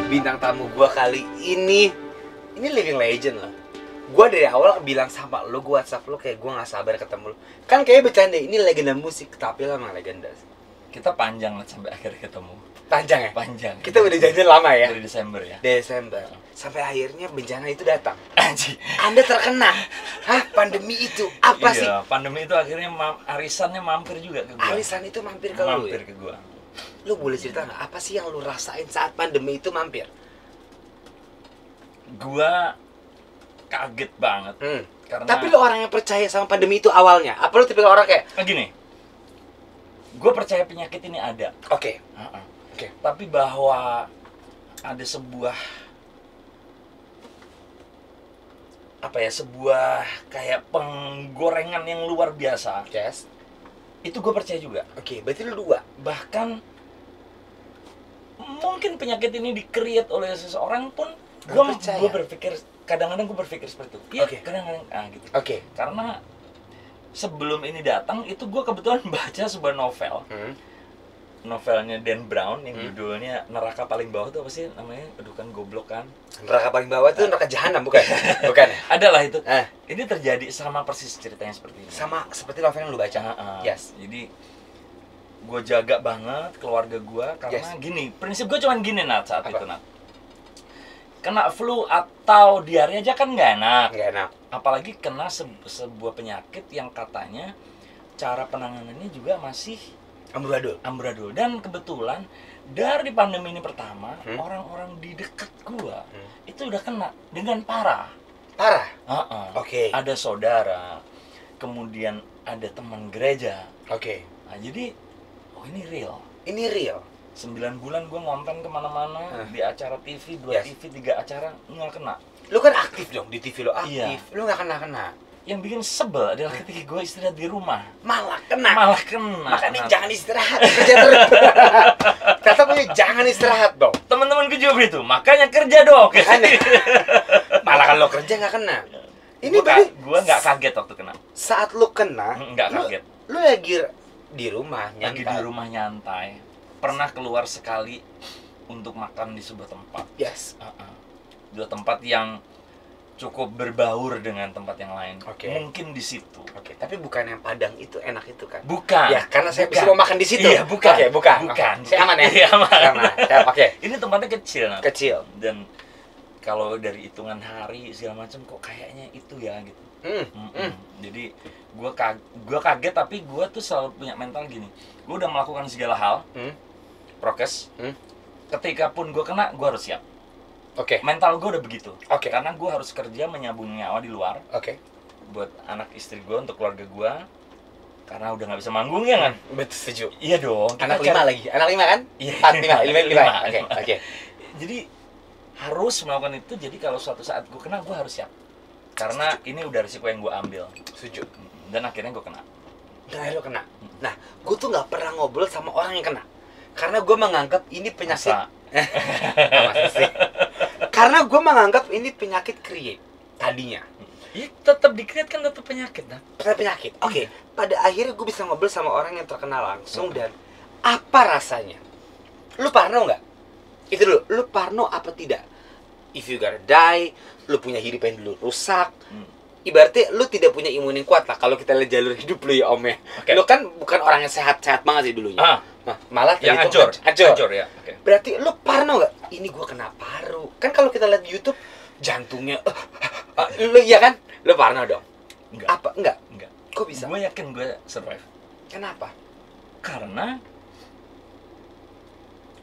Bintang tamu gua kali ini living legend loh. Gua dari awal bilang sama lo, gua WhatsApp lo kayak gua nggak sabar ketemu lo. Kan kayak bercanda, ini legenda musik, tapi lo emang legenda. Kita panjang lah sampai akhirnya ketemu. Panjang ya? Panjang. Kita udah janjian lama ya? Dari Desember ya? Desember. Sampai akhirnya bencana itu datang. Anjir. Anda terkena. Hah? Pandemi itu apa sih? Iya, pandemi itu akhirnya arisannya mampir juga ke gua. Arisan itu mampir ke lo ya? Mampir ke gua. Lu boleh cerita nggak apa sih yang lu rasain saat pandemi itu mampir? Gua kaget banget. Karena Tapi lu orang yang percaya sama pandemi itu awalnya? Apa lu tipikal orang kayak gini, gua percaya penyakit ini ada. oke. Oke. Tapi bahwa ada sebuah sebuah kayak penggorengan yang luar biasa. Yes. Itu gue percaya juga. Oke, berarti lu dua. Bahkan mungkin penyakit ini di-create oleh seseorang pun gue berpikir, kadang-kadang gue berpikir seperti itu. Iya, kadang-kadang gitu. Oke. Karena sebelum ini datang itu gue kebetulan baca sebuah novel. Novelnya Dan Brown yang judulnya Neraka Paling Bawah. Itu apa sih namanya? Aduh, kan goblok kan. Neraka paling bawah itu neraka jahanam bukan? Bukan. Adalah itu. Ini terjadi sama persis ceritanya seperti ini. Sama seperti novel yang lu baca. Yes. Jadi gue jaga banget keluarga gue karena gini, prinsip gue cuman gini saat itu kena flu atau diare aja kan nggak enak. Apalagi kena sebuah penyakit yang katanya cara penanganannya juga masih amburadul. Dan kebetulan dari pandemi ini pertama, orang-orang di dekat gua itu udah kena dengan parah. Oke. Ada saudara, kemudian ada teman gereja. Oke. Nah, jadi ini real. 9 bulan gua ngonten kemana-mana di acara TV, 2 TV, 3 acara nggak kena. Lu kan aktif dong di TV, lo aktif. Iya. Lu nggak kena. Yang bikin sebel adalah ketika gue istirahat di rumah Malah kena. Makanya jangan istirahat, kerja terus. Kata gue jangan istirahat dong. Teman-teman gue juga begitu, makanya kerja dong. Malah kalau kerja nggak kena. Ini gue nggak kaget waktu kena. Saat lu kena, nggak kaget. Lu lagi di rumah nyantai. Lagi di rumah nyantai. Pernah keluar sekali untuk makan di sebuah tempat. Yes. Dua tempat yang cukup berbaur dengan tempat yang lain. Mungkin di situ. Tapi bukan yang Padang itu enak itu kan? Bukan. Ya, karena saya bisa mau makan di situ. Iya, bukan. Bukan. Saya aman ya? Iya, aman. Ini tempatnya kecil. Dan kalau dari hitungan hari segala macam kok kayaknya itu ya gitu. Jadi gua kaget, tapi gua tuh selalu punya mental gini. Gua udah melakukan segala hal. Prokes. Ketika pun gua kena, gua harus siap. Mental gue udah begitu. Karena gue harus kerja menyambung nyawa di luar. Buat anak istri gue, untuk keluarga gue. Karena udah nggak bisa manggung ya kan. Betul, setuju. Iya dong. Anak 5 lagi. Anak 5 kan? Iya. 5. Oke. Jadi harus melakukan itu. Jadi kalau suatu saat gue kena, gue harus siap. Karena ini udah risiko yang gue ambil. Setuju. Dan akhirnya gue kena. Nah, gue tuh nggak pernah ngobrol sama orang yang kena. Karena gue menganggap ini penyakit. Masa sih? Karena gue menganggap ini penyakit create tadinya. tetap di-create kan tetap penyakit, nah. Tetap penyakit. Oke. Pada akhirnya gue bisa ngobrol sama orang yang terkenal langsung dan apa rasanya? Lu parno nggak? Itu dulu. Lu parno apa tidak? If you gonna die, lu punya hidup yang dulu rusak. Ibaratnya lu tidak punya imun yang kuat lah kalau kita lihat jalur hidup lu ya Om ya. Lu kan bukan orang yang sehat-sehat banget sih dulunya. Malah yang hancur ya. Berarti lu parno nggak? Ini gua kena paru. Kan kalau kita lihat di YouTube jantungnya lu iya kan? Lu parno dong? Enggak. Apa? Enggak. Kok bisa? Gue yakin gue survive. Kenapa? Karena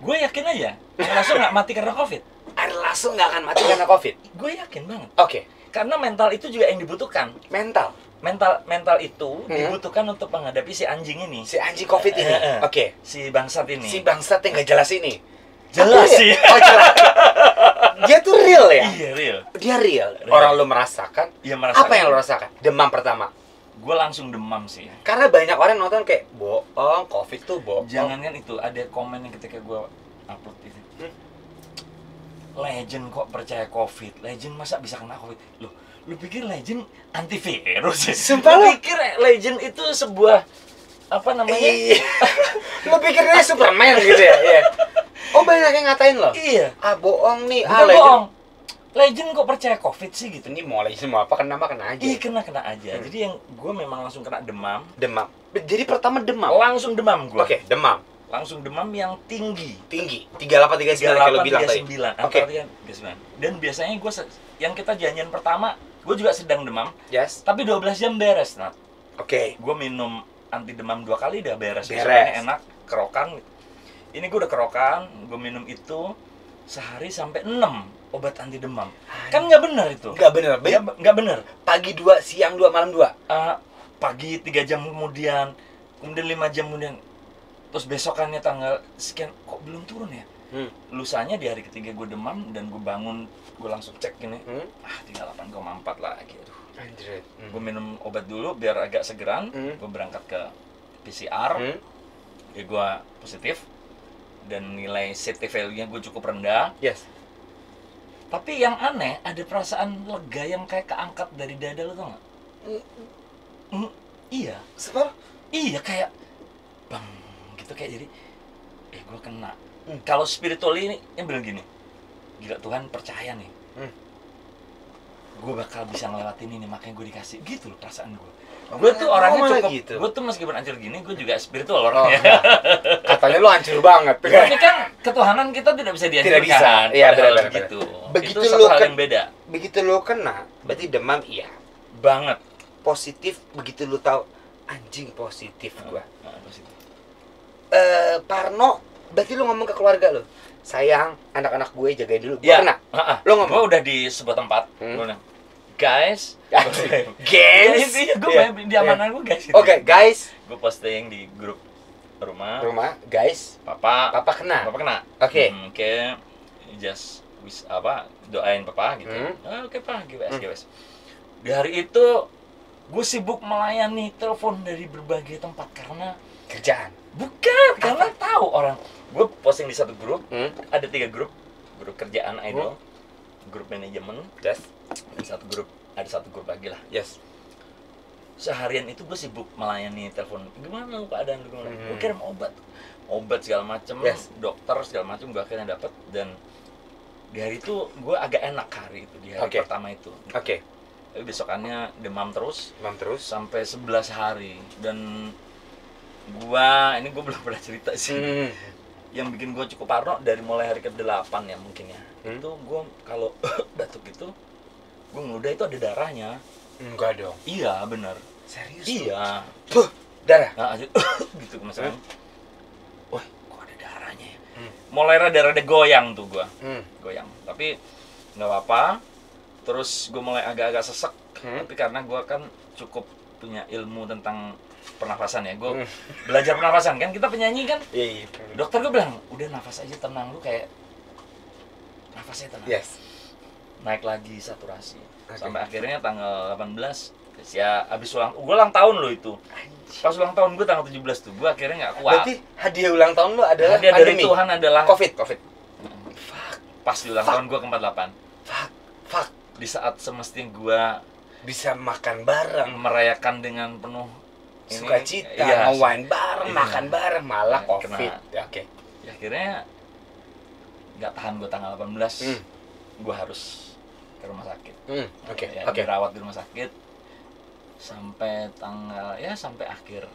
gue yakin aja langsung nggak mati karena COVID. Langsung nggak akan mati karena COVID. Gue yakin banget. Oke. Karena mental itu juga yang dibutuhkan. Mental itu dibutuhkan untuk menghadapi si anjing ini. Si anjing COVID ini. Oke. Si bangsat ini. Si bangsat yang nggak jelas ini. Jelas sih. Oh, jelas. Dia tuh real ya? Iya, real. Dia real. Orang lu merasakan. Iya, merasakan. Apa yang lu rasakan? Demam pertama. Gue langsung demam sih. Karena banyak orang nonton kayak bohong, COVID tuh bohong. Jangankan itu, ada komen yang ketika gue upload itu. Legend kok percaya COVID? Legend masa bisa kena COVID? Lu pikir Legend antivirus ya? Sumpah lu pikir Legend itu sebuah apa namanya? Lu pikir dia Superman gitu ya? Iya. Oh, banyak yang ngatain lo? Iya. Bohong nih. Bukan bohong. Legend kok percaya COVID sih gitu? Ini mau Legend mau apa? Kena aja. Iya, kena aja. Jadi yang gue memang langsung kena demam. Jadi pertama demam. Langsung demam gue. Oke, demam. Langsung demam yang tinggi. 3839 kalau bilang tadi. 3839. Dan biasanya gue yang kita janjian pertama, gue juga sedang demam. Yes. Tapi 12 jam beres, Nat. Oke. Gue minum anti demam 2 kali udah beres. Besoknya enak, kerokan. Ini gue udah kerokan, gue minum itu sehari sampai 6 obat anti demam. Kan nggak bener itu. Nggak bener. Pagi 2, siang 2, malam 2. Pagi 3 jam kemudian 5 jam kemudian. Terus besokannya tanggal sekian kok belum turun ya? Lusanya di hari ketiga gue demam dan gue bangun, gue langsung cek gini. 38,4 lagi. Aduh. Gue minum obat dulu biar agak segeran. Gue berangkat ke PCR. Ya gue positif. Dan nilai safety value-nya gue cukup rendah. Yes. Tapi yang aneh, ada perasaan lega yang kayak keangkat dari dada, lo tau gak? Iya. Sebab? Iya, kayak bang, gitu kayak jadi gue kena. Kalau spiritual ini yang bilang gini, gila Tuhan percaya nih, gue bakal bisa ngelewatin ini, makanya gue dikasih. Gitu loh perasaan gue. Gue tuh orangnya cukup gitu. Gue tuh meskipun hancur gini, gue juga spiritual orangnya. Katanya lu hancur banget. Tapi kan ketuhanan kita tidak bisa dihancurkan. Tidak bisa. Iya, benar. Gitu. Begitu itu lu hal yang beda. Begitu lu kena, berarti demam iya. Banget. Positif begitu lu tahu anjing positif gua. Positif. Parno, berarti lu ngomong ke keluarga lu. Sayang, anak-anak gue jagain dulu. Gua kena. Lu ngomong. Gua udah di sebuah tempat. Gua guys, gue main di amanan gue guys. Oke, guys. Gue posting di grup rumah, guys. Papa kena. Oke. Just doain papa gitu. Oke pak, guys. Di hari itu gue sibuk melayani telepon dari berbagai tempat karena kerjaan. Bukan, karena tahu orang. Gue posting di satu grup, ada 3 grup kerjaan idol, grup manajemen, yes. Ada satu grup lagi lah. Yes. Seharian itu gue sibuk melayani telepon. Gimana keadaan lu? Gue kirim obat segala macem, yes. Dokter segala macem gue akhirnya dapet. Dan di hari itu gue agak enak hari itu, di hari pertama itu. Tapi besokannya demam terus sampai 11 hari. Dan ini gue belum pernah cerita sih. Yang bikin gue cukup parno dari mulai hari ke-8 ya mungkin ya. Itu gue kalau batuk itu, gue ngeludah itu ada darahnya. Enggak dong. Iya, bener. Serius? Iya. Darah? Nah, gitu misalnya. Wah, kok ada darahnya ya? Mulai rada-rada goyang tuh gue. Goyang. Tapi nggak apa-apa. Terus gue mulai agak-agak sesek. Tapi karena gue kan cukup punya ilmu tentang pernafasan ya. Gue belajar pernafasan kan. Kita penyanyi kan. Iya. Dokter gue bilang, udah nafas aja tenang. Lu kayak nafasnya tenang. Yes. Naik lagi saturasi. Sampai akhirnya tanggal 18 ya abis gue ulang tahun lo itu. Pas ulang tahun gue tanggal 17 tuh, gue akhirnya nggak kuat. Berarti hadiah ulang tahun lo adalah hadiah pandemi. Dari Tuhan adalah COVID. Pas di ulang tahun gue ke-48. Fuck. Di saat semestinya gue bisa makan bareng, merayakan dengan penuh sukacita, iya, nge-wine bareng, makan bareng, malah COVID. Oke. Ya, akhirnya nggak tahan gue tanggal 18, gue harus ke rumah sakit. Oke. Dirawat di rumah sakit sampai tanggal sampai akhir,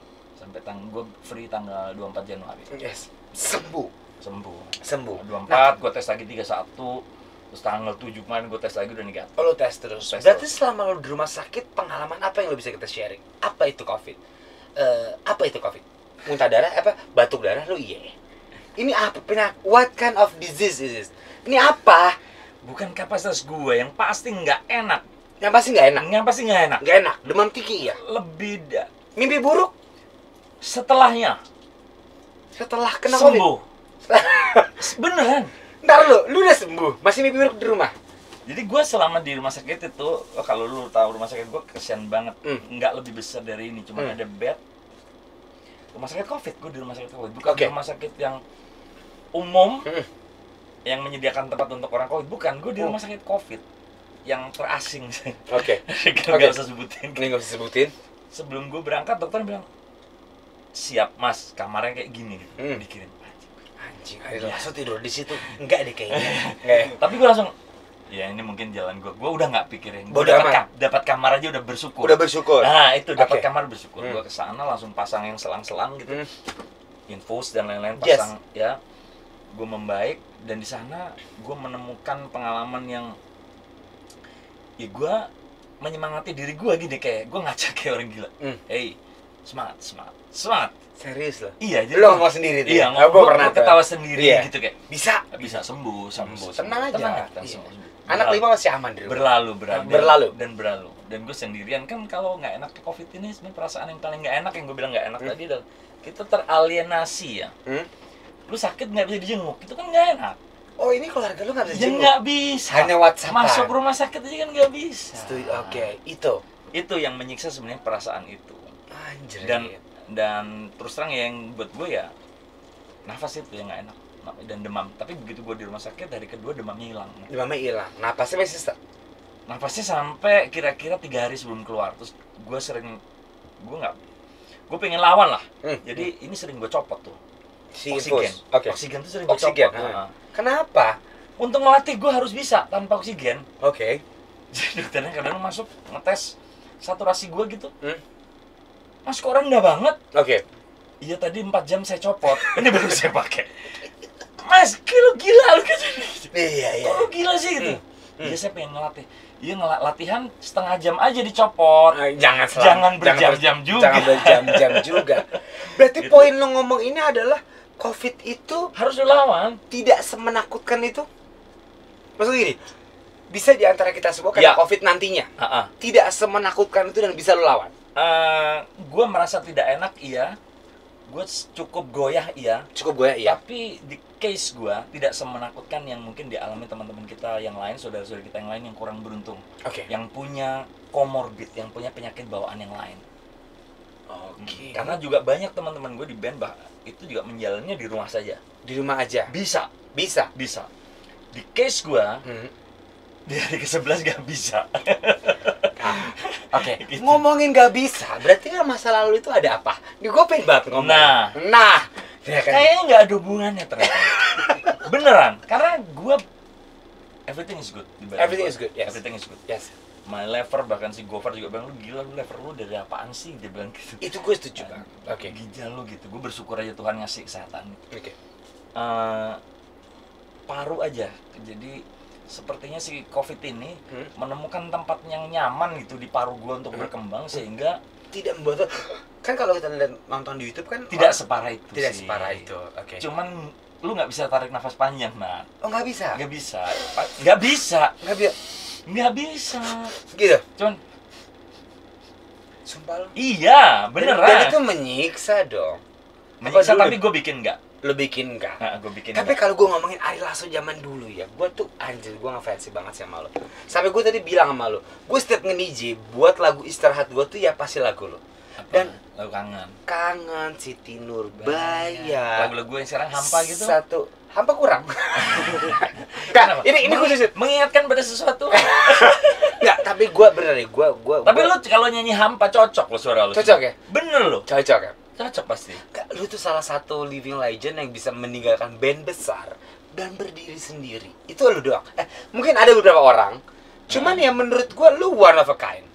gue free tanggal 24 Januari. Yes. Sembuh. 24 gue tes lagi 31. Terus tanggal 7 kemarin gue tes lagi udah negatif. Oh, lo tes terus. Berarti selama lo di rumah sakit, pengalaman apa yang lo bisa kita sharing? Apa itu COVID? Muntah darah, batuk darah lo? Iya. Ini apa? What kind of disease is this? Ini apa? Bukan kapasitas gue, yang pasti nggak enak. Yang pasti nggak enak. Nggak enak. Demam tinggi ya. Lebih Mimpi buruk. Setelah kena sembuh. Beneran. Ntar lu udah sembuh, masih mimpi buruk di rumah. Jadi gue selama di rumah sakit itu, kalau lu tahu rumah sakit gue kesian banget, nggak lebih besar dari ini, cuma ada bed. Rumah sakit COVID, gue di rumah sakit COVID, bukan rumah sakit yang umum yang menyediakan tempat untuk orang COVID, bukan. Gue di rumah sakit COVID yang terasing. Oke. Nggak usah sebutin. Ini nggak usah sebutin. Sebelum gue berangkat, dokter bilang, siap mas, kamarnya kayak gini, dikirim. Anjing, Ari langsung tidur di situ. Enggak deh kayaknya. Tapi gue langsung, ya ini mungkin jalan gue udah nggak pikirin. Gue dapat kamar aja udah bersyukur. Nah itu dapat kamar bersyukur. Gue kesana langsung pasang yang selang-selang gitu, infus dan lain-lain pasang. Ya, gue membaik dan di sana gue menemukan pengalaman yang, ya gue menyemangati diri gue gini, kayak gue ngajak kayak orang gila. Hey, semangat. Serius loh? Iya, jadi lo ngomong sendiri tuh? Iya, gue pernah ketawa sendiri gitu kayak bisa sembuh. Tenang aja. Sembuh. Anak 5 masih aman di rumah. Berlalu. Dan gue sendirian kan, kalau nggak enak ke COVID ini sebenarnya perasaan yang paling nggak enak yang gue bilang nggak enak tadi adalah kita teralienasi ya. Lu sakit nggak bisa dijenguk, itu kan nggak enak. Oh, ini keluarga lu nggak bisa dijenguk? Ya nggak bisa. Hanya WhatsApp. Masuk rumah sakit aja kan nggak bisa. Oke, itu yang menyiksa sebenarnya perasaan itu. Anjir. Dan terus terang yang buat gue ya nafas itu yang nggak enak dan demam. Tapi begitu gue di rumah sakit, hari kedua demamnya hilang. Napasnya masih Napasnya sampai kira-kira 3 hari sebelum keluar. Terus gue pengen lawan lah. Jadi ini sering gue copot tuh. Oksigen. Oksigen tuh sering gue copot. Kenapa? Untuk ngelatih gue harus bisa tanpa oksigen. Jadi dokternya kadang masuk ngetes saturasi gue gitu. Mas, kok rendah banget? Iya, tadi 4 jam saya copot. Ini baru saya pakai. Mas, lu gila lu gitu. Iya. Kok lu gila sih gitu? Iya, saya pengen ngelatih. Iya, latihan setengah jam aja dicopot. Jangan berjam-jam juga. Berarti poin lo ngomong ini adalah COVID itu harus dilawan. Tidak semenakutkan itu. Maksudnya gini, bisa di antara kita semua kena COVID nantinya. Tidak semenakutkan itu dan bisa lo lawan. Gue merasa tidak enak, iya. Gue cukup goyah, iya. Tapi di case gue tidak semenakutkan yang mungkin dialami teman-teman kita yang lain, saudara-saudara kita yang lain yang kurang beruntung. Yang punya comorbid, yang punya penyakit bawaan yang lain. Karena juga banyak teman-teman gue di band itu juga menjalannya di rumah saja. Di rumah aja? Bisa. Di case gue, di hari ke-11 gak bisa. Gitu. Ngomongin gak bisa, berarti kan masa lalu itu ada apa? Gue pengen banget ngomong. Nah, kayaknya gak ada hubungannya ternyata. Beneran, karena gue everything is good. Everything is good. Yes. My lever, bahkan si Gofar juga bilang, lu gila, lu lever lu dari apaan sih? Dia bilang gitu. Itu gue setuju banget. Ginjal lu gitu, gue bersyukur aja Tuhan ngasih kesehatan. Paru aja, jadi sepertinya si COVID ini menemukan tempat yang nyaman gitu di paru gue untuk berkembang, sehingga tidak membuat, kan kalau kita lihat nonton di YouTube kan tidak separah itu. Cuman lu nggak bisa tarik nafas panjang, nah. Nggak bisa gitu. Cuman sumpah lu. Iya, beneran. Dan itu menyiksa dong. Menyiksa, tapi gue bikin nggak. Lo bikin nggak? Gue bikin. Tapi kalau gue ngomongin Ari Lasso zaman dulu ya, gue tuh anjir, gue ngefancy banget sama lo. Sampai gue tadi bilang sama lo, gue setiap nge-DJ buat lagu istirahat gue tuh ya pasti lagu lo. Dan lagu Kangen, Siti Nurbaya. Lagu-lagu yang sekarang hampa gitu. Hampa kurang. Enggak, ini khusus mengingatkan pada sesuatu. Enggak, tapi gua bener nih, gua. Tapi lu kalau nyanyi hampa cocok lo suara lu. Cocok ya? Bener lo. Cocok ya? Cocok pasti. Lu tuh salah satu living legend yang bisa meninggalkan band besar dan berdiri sendiri. Itu lu doang. Mungkin ada beberapa orang, cuman ya menurut gua lu one of a kind.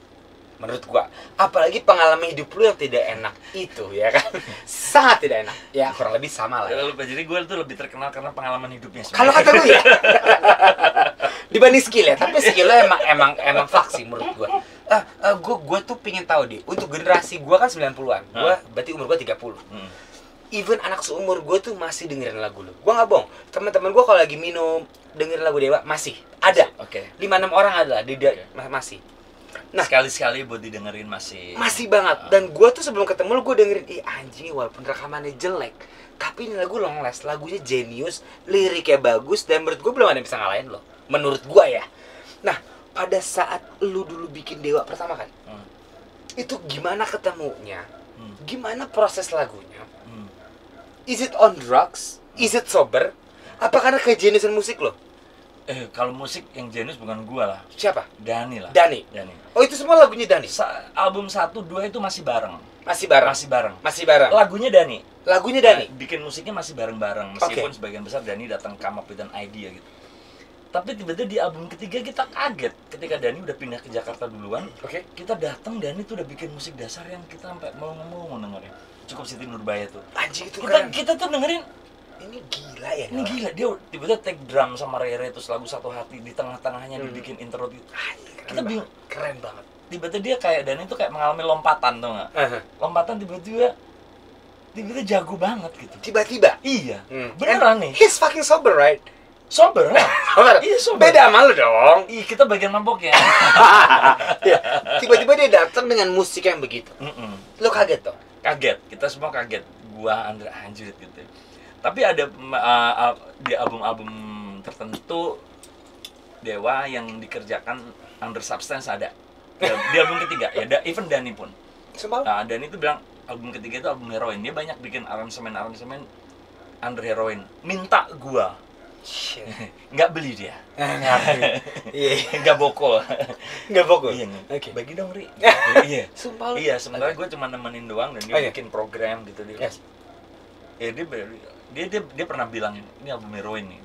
Menurut gua, apalagi pengalaman hidup lu yang tidak enak itu, ya kan? Sangat tidak enak. Ya kurang lebih sama lah. Ya. Jadi gua tuh lebih terkenal karena pengalaman hidupnya. Kalau kata lu ya, dibanding skill ya, tapi skillnya emang faksi menurut gua. Gua tuh pingin tahu deh, untuk generasi gua kan 90-an. Gua berarti umur gua 30. Even anak seumur gua tuh masih dengerin lagu lu. Gua nggak bohong. Teman-teman gua kalau lagi minum dengerin lagu Dewa masih ada. Oke. 5-6 orang ada masih. Nah, sekali-sekali buat didengerin masih banget. Dan gue tuh sebelum ketemu lu, gue dengerin, anjing, walaupun rekamannya jelek, tapi ini lagu long last, lagunya jenius, liriknya bagus, dan menurut gue belum ada yang bisa ngalahin lo. Menurut gue ya. Nah, pada saat lu dulu bikin Dewa pertama kali, itu gimana ketemunya? Gimana proses lagunya? Is it on drugs? Is it sober? Apa karena kejeniusan musik lo? Kalau musik yang jenius bukan gua lah. Siapa? Dani lah. Dani. Oh, itu semua lagunya Dani. Album 1, 2 itu masih bareng. Masih bareng. Lagunya Dani. Bikin musiknya masih bareng-bareng. Meskipun sebagian besar Dani datang come up with an idea gitu. Tapi tiba-tiba di album ketiga kita kaget ketika Dani udah pindah ke Jakarta duluan. Kita datang, Dani tuh udah bikin musik dasar yang kita sampai mau dengerin. Cukup Siti Nurbaya tuh. Anjing itu keren. Kita tuh dengerin. Ini gila ya. Ini gila, dia tiba-tiba take drum sama Rere terus lagu Satu Hati di tengah-tengahnya dibikin intro gitu. Kita bingung, keren banget. Tiba-tiba dia kayak Dani tuh kayak mengalami lompatan tuh nggak? Lompatan tiba-tiba jago banget gitu. Tiba-tiba. Iya. Beneran nih. He's fucking sober, right? Sober lah. Iya sober. Beda sama lu dong. Iya, kita bagian mabok ya. Tiba-tiba dia datang dengan musik yang begitu. Lu kaget tuh? Kaget. Kita semua kaget. Gua Andra anjir gitu. Tapi ada di album-album tertentu Dewa yang dikerjakan under substance ada. Di album ketiga ya, even Dani pun. Dani itu bilang album ketiga itu album heroin. Dia banyak bikin aransemen under heroin. Minta gua. Nggak beli dia. Nggak bokol. Iya. Bagi dong, Ri. Iya. Sumpah lu. Iya, sementara gua cuma nemenin doang dan dia bikin program gitu dia. Dia pernah bilang ini album heroin nih.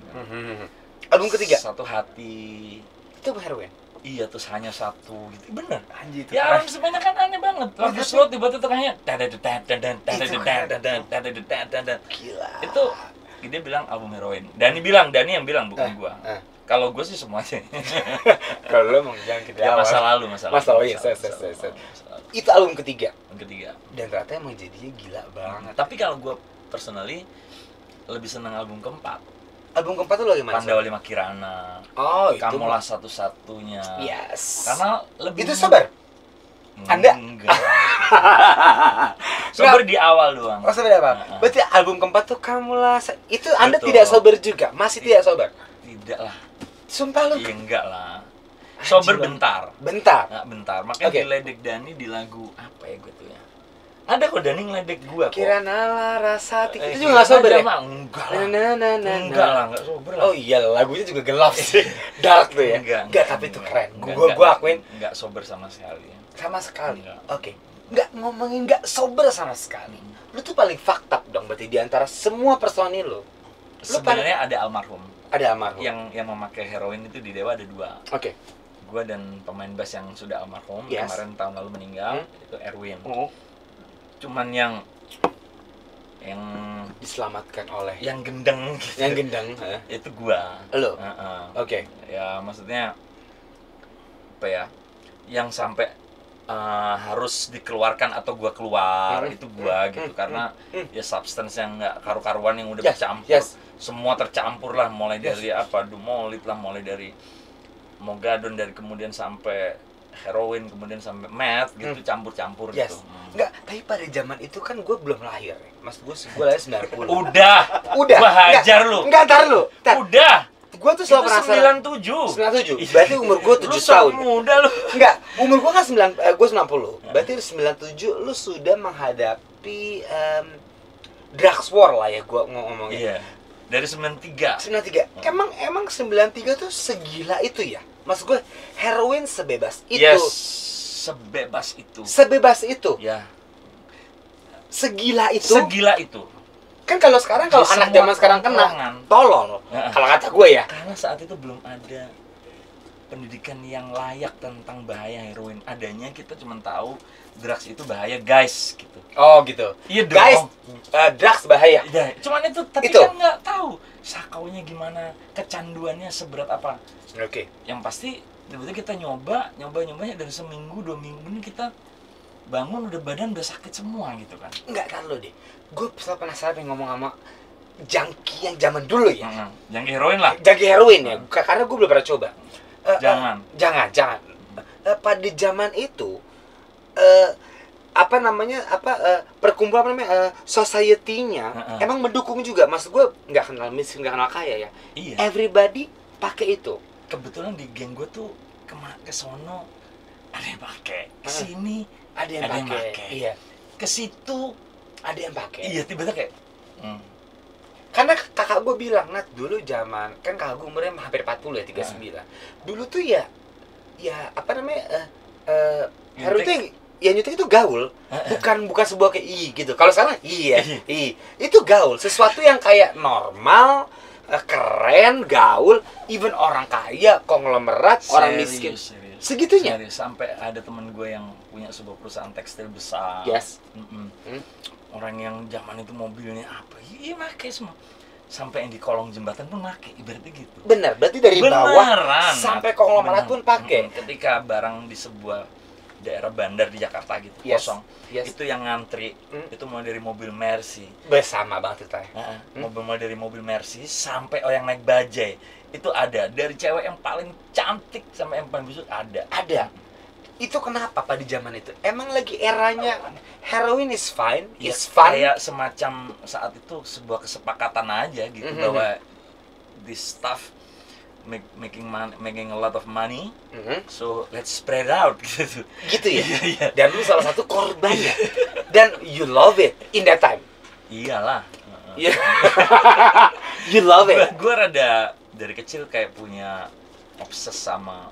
Album ketiga Satu Hati itu heroin. Iya, terus hanya satu gitu. Bener. Anjir itu. Ya alam sebenarnya kan aneh banget. Lagu slow tiba-tiba tengahnya gila. Itu dia bilang album heroin. Dani yang bilang bukan gua. Kalau gua sih semuanya. Kalau lu mau jangan kita masa lalu. Itu album ketiga. Dan ternyata emang jadinya gila banget. Tapi kalau gua personally lebih senang album keempat. Album keempat tuh lagi mana? Pandawa Lima Kirana. Oh, itu. Kamulah Satu-Satunya. Yes. Karena lebih itu sober. Anda? Enggak. Sober di awal doang. Oh, sober apa? Berarti album keempat tuh Kamulah itu Anda tidak sober juga? Masih tidak sober? Tidak lah. Sumpah lu? Iya, enggak lah. Sober bentar. Nah, bentar. Makanya diledek Dani di lagu apa ya gue tuh ya. Ada kok Dani ngeledek gua kok. Kiranalah rasa itu juga nggak sober ya? Enggak lah. Enggak sober lah. Oh iya, lagunya juga gelap sih. Dark tuh ya. Enggak, tapi itu keren. Gua akuin enggak sober sama sekali. Sama sekali. Oke. Enggak ngomongin enggak sober sama sekali. Lu tuh paling fucked up dong berarti di antara semua personil lu. Sebenarnya ada almarhum. Yang memakai heroin itu di Dewa ada 2. Oke. Gua dan pemain bass yang sudah almarhum kemarin tahun lalu meninggal itu Erwin. Cuman yang diselamatkan oleh yang gendeng gitu. Yang gendeng itu gua. Lo? Oke. Ya maksudnya apa ya? Yang sampai harus dikeluarkan atau gua keluar itu gua gitu karena ya substance yang nggak karu-karuan yang udah bercampur. Semua tercampur lah mulai dari dumolit lah, mulai dari mogadon, dari kemudian sampai heroin, kemudian sampai meth gitu, campur-campur gitu. Enggak, tapi pada zaman itu kan gue belum lahir. Mas gue lahir 90. Udah. Gua hajar lu. Enggak, ntar lu. Udah. Gue tuh selalu penasaran. 97. 97. Berarti umur gue 7 tahun. Lu muda lu. Enggak, umur gue kan 90. Berarti 97 lu sudah menghadapi drugs war lah ya gue ngomongnya. Iya. Dari 93. 93. Emang 93 tuh segila itu ya? Maksud gue heroin sebebas itu. Yes. Sebebas itu. Ya. Segila itu. Segila itu. Kan kalau sekarang kalau anak zaman sekarang kena tolol. Kalau kata gue ya. Karena saat itu belum ada pendidikan yang layak tentang bahaya heroin. Adanya kita cuma tahu drugs itu bahaya, guys, gitu. Oh, gitu. Iya dong. Guys, drugs bahaya. Ya, cuman itu tapi itu. Kan nggak tahu sakaunya gimana, kecanduannya seberat apa. Oke. Yang pasti tiba-tiba kita nyobanya dari seminggu 2 minggu ini kita bangun udah badan udah sakit semua gitu kan. Enggak kan lo deh. Gue selalu penasaran pengen ngomong sama junkie yang zaman dulu ya. Junkie heroin lah. Junkie heroin ya. Karena gue belum pernah coba. Jangan. Pada zaman itu perkumpulan society-nya emang mendukung juga. Maksud gue nggak kenal miskin, nggak kenal kaya ya. Iya. Everybody pakai itu. Kebetulan di geng gue tuh ke sono ada yang pakai, ke sini ada yang pakai. Iya. Ke situ ada yang pakai. Iya, tiba-tiba kayak Karena kakak gue bilang, Nat, dulu zaman kan kakak gue umurnya hampir 40 ya, 39. Dulu tuh ya heroin ya nyutik itu gaul, bukan sebuah kayak gitu. Kalau sekarang itu gaul, sesuatu yang kayak normal, keren, gaul, even orang kaya, konglomerat, orang miskin. Segitunya. Sampai ada temen gue yang punya sebuah perusahaan tekstil besar. Yes. Orang yang zaman itu mobilnya apa? Iya, pakai semua. Sampai yang di kolong jembatan pun pakai, ibaratnya gitu. Benar, berarti dari bawah sampai konglomerat pun pakai. Ketika barang di sebuah daerah bandar di Jakarta gitu, kosong. Itu yang ngantri, itu mulai dari mobil Mercy. Bersama banget itu. Mulai dari mobil Mercy sampai yang naik bajai. Itu ada, dari cewek yang paling cantik sampai yang paling busuk ada. Itu kenapa pada zaman itu? Emang lagi eranya heroin is fine, is fun. Kayak semacam saat itu sebuah kesepakatan aja gitu bahwa this stuff making a lot of money, so let's spread out gitu. Gitu ya. Dan lu salah satu korbannya. Dan you love it in that time. Iyalah. You love it. Gue rada dari kecil kayak punya obses sama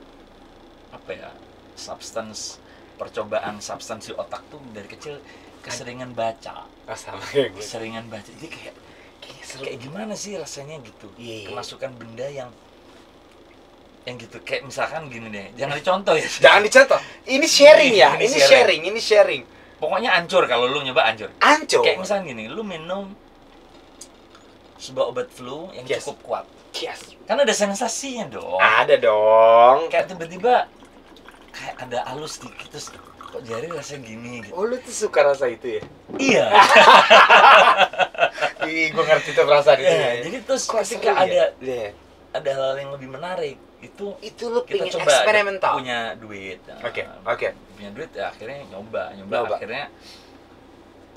percobaan substansi otak tuh dari kecil keseringan baca. Sama kayak gue. Keseringan baca. Jadi kayak gimana sih rasanya gitu. Kemasukan benda yang gitu. Kayak misalkan gini deh. Jangan dicontoh ya. Jangan dicontoh. Ini sharing ya. Ini sharing. Pokoknya hancur kalau lu nyoba hancur. Kayak misalkan gini, lu minum sebuah obat flu yang cukup kuat. Kan ada sensasinya dong. Ada dong. Kayak tiba-tiba kayak ada halus dikit terus kok jari rasanya gini gitu. Oh, lu tuh suka rasa itu ya? Iya. Gue ngerti tuh perasaan itu. Jadi terus ketika ada hal yang lebih menarik itu lu kita pengen coba eksperimental. Punya duit. Oke. Punya duit ya akhirnya nyoba. Akhirnya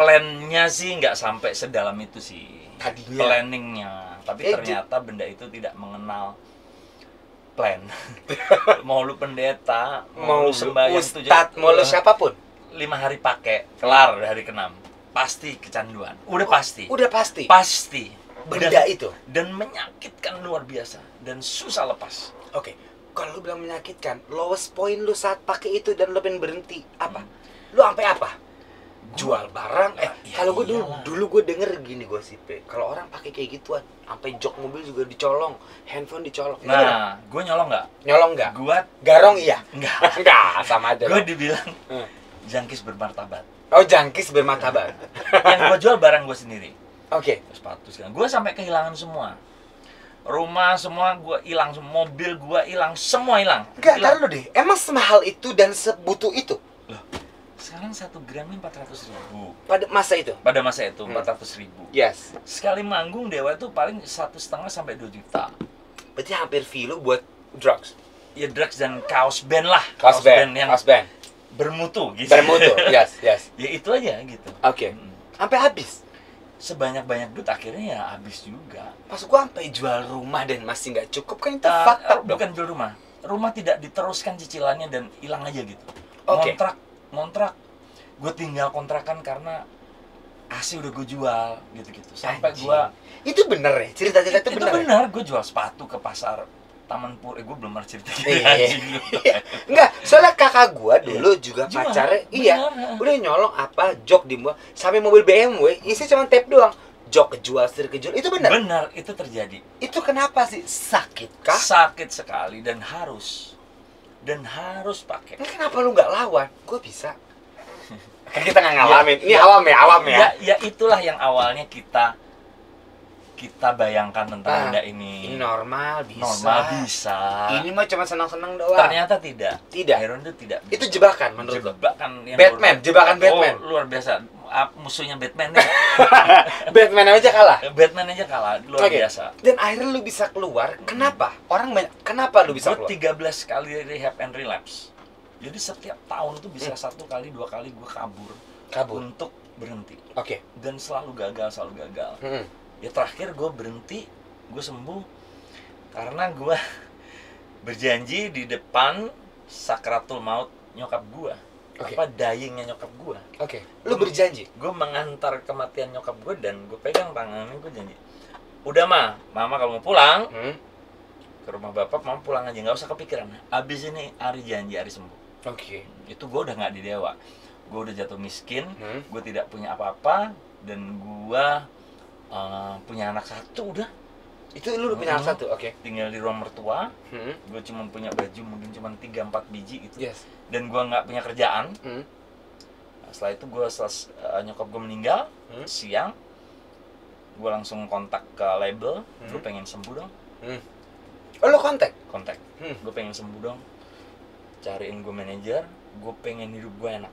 plannya sih nggak sampai sedalam itu sih. Tadinya. Planningnya. Tapi ternyata benda itu tidak mengenal plan. Mau lu pendeta, mau lu sembahyang ustad, mau lu siapapun 5 hari pakai, kelar hari ke-6 pasti kecanduan. Udah pasti benda itu dan menyakitkan luar biasa dan susah lepas. Oke. Kalau lu bilang menyakitkan, lowest point lu saat pakai itu dan lu pengen berhenti apa? Lu sampai apa? Jual barang. Kalau gue dulu gue denger gini gosipnya, kalau orang pakai kayak gituan sampai jok mobil juga dicolong, handphone dicolong. Nah, gue nyolong nggak? Gue garong iya. Enggak, sama aja. Gue dibilang jangkis bermartabat. Oh, jangkis bermartabat. Yang gue jual barang gue sendiri. Oke. Sepatu sekarang. Gue sampai kehilangan semua. Rumah semua gue hilang, mobil gue hilang, semua hilang. Enggak, taruh lu deh. Emang semahal itu dan sebutuh itu? Loh, sekarang 1 gramnya 400.000. Pada masa itu? Pada masa itu 400.000. Yes. Sekali manggung Dewa itu paling 1,5 sampai 2 juta. Berarti hampir fee lu buat drugs. Ya drugs dan kaos band lah. Kaos band yang bermutu gitu. Bermutu, yes. Ya itu aja gitu. Oke. Sampai habis. sebanyak-banyak duit akhirnya ya habis juga. Maksud gua sampai jual rumah dan masih nggak cukup kan itu fakta dong. Bukan jual rumah tidak diteruskan cicilannya dan hilang aja gitu. Oke. Ngontrak gue tinggal kontrakan karena AC udah gue jual gitu-gitu sampai Anjing. gue Itu bener ya, cerita-cerita itu bener. itu benar. Gue jual sepatu ke pasar Taman Pur. Gue belum pernah cerita gitu. Enggak, soalnya kakak gua dulu juga Jual, pacarnya, bener. udah nyolong apa jok di muka sampai mobil BMW isi cuma tape doang, jok kejual, setir kejual, itu bener. Benar, itu terjadi. Itu kenapa sih, sakit kah? Sakit sekali dan harus pakai. Kenapa lu nggak lawan? Gua bisa. Kan kita nggak ngalamin. Ini awam ya. Ya itulah yang awalnya kita bayangkan tentang benda ini. Ini normal bisa. Ini mah cuma senang-senang doang. Ternyata tidak. Iron itu tidak. Itu jebakan menurut lo? Jebakan yang jebakan Batman. Oh, luar biasa. Musuhnya Batman nih. Batman aja kalah. Luar biasa. Hmm. Dan akhirnya lu bisa keluar. Kenapa? Kenapa lu bisa keluar? keluar? 13 kali rehab and relapse. Jadi setiap tahun tuh bisa 1 kali 2 kali gue kabur untuk berhenti. Oke. Dan selalu gagal. Ya terakhir gue berhenti, gue sembuh karena gue berjanji di depan sakratul maut nyokap gue. Apa dyingnya nyokap gue. Lu berjanji? Gue mengantar kematian nyokap gue dan gue pegang tangannya, gue janji. Udah mama kalau mau pulang ke rumah bapak, mama pulang aja, nggak usah kepikiran. Abis ini Ari janji Ari sembuh. Itu gue udah nggak di dewa. Gue udah jatuh miskin, gue tidak punya apa-apa dan gue punya anak 1 udah. Itu lu punya anak 1, Tinggal di rumah mertua. Gue cuma punya baju mungkin cuma 3-4 biji gitu. Dan gue nggak punya kerjaan. Setelah itu nyokap gue meninggal siang. Gue langsung kontak ke label. Gue pengen sembuh dong. Oh, lu kontak? Gue pengen sembuh dong. Cariin gue manajer. Gue pengen hidup gue enak.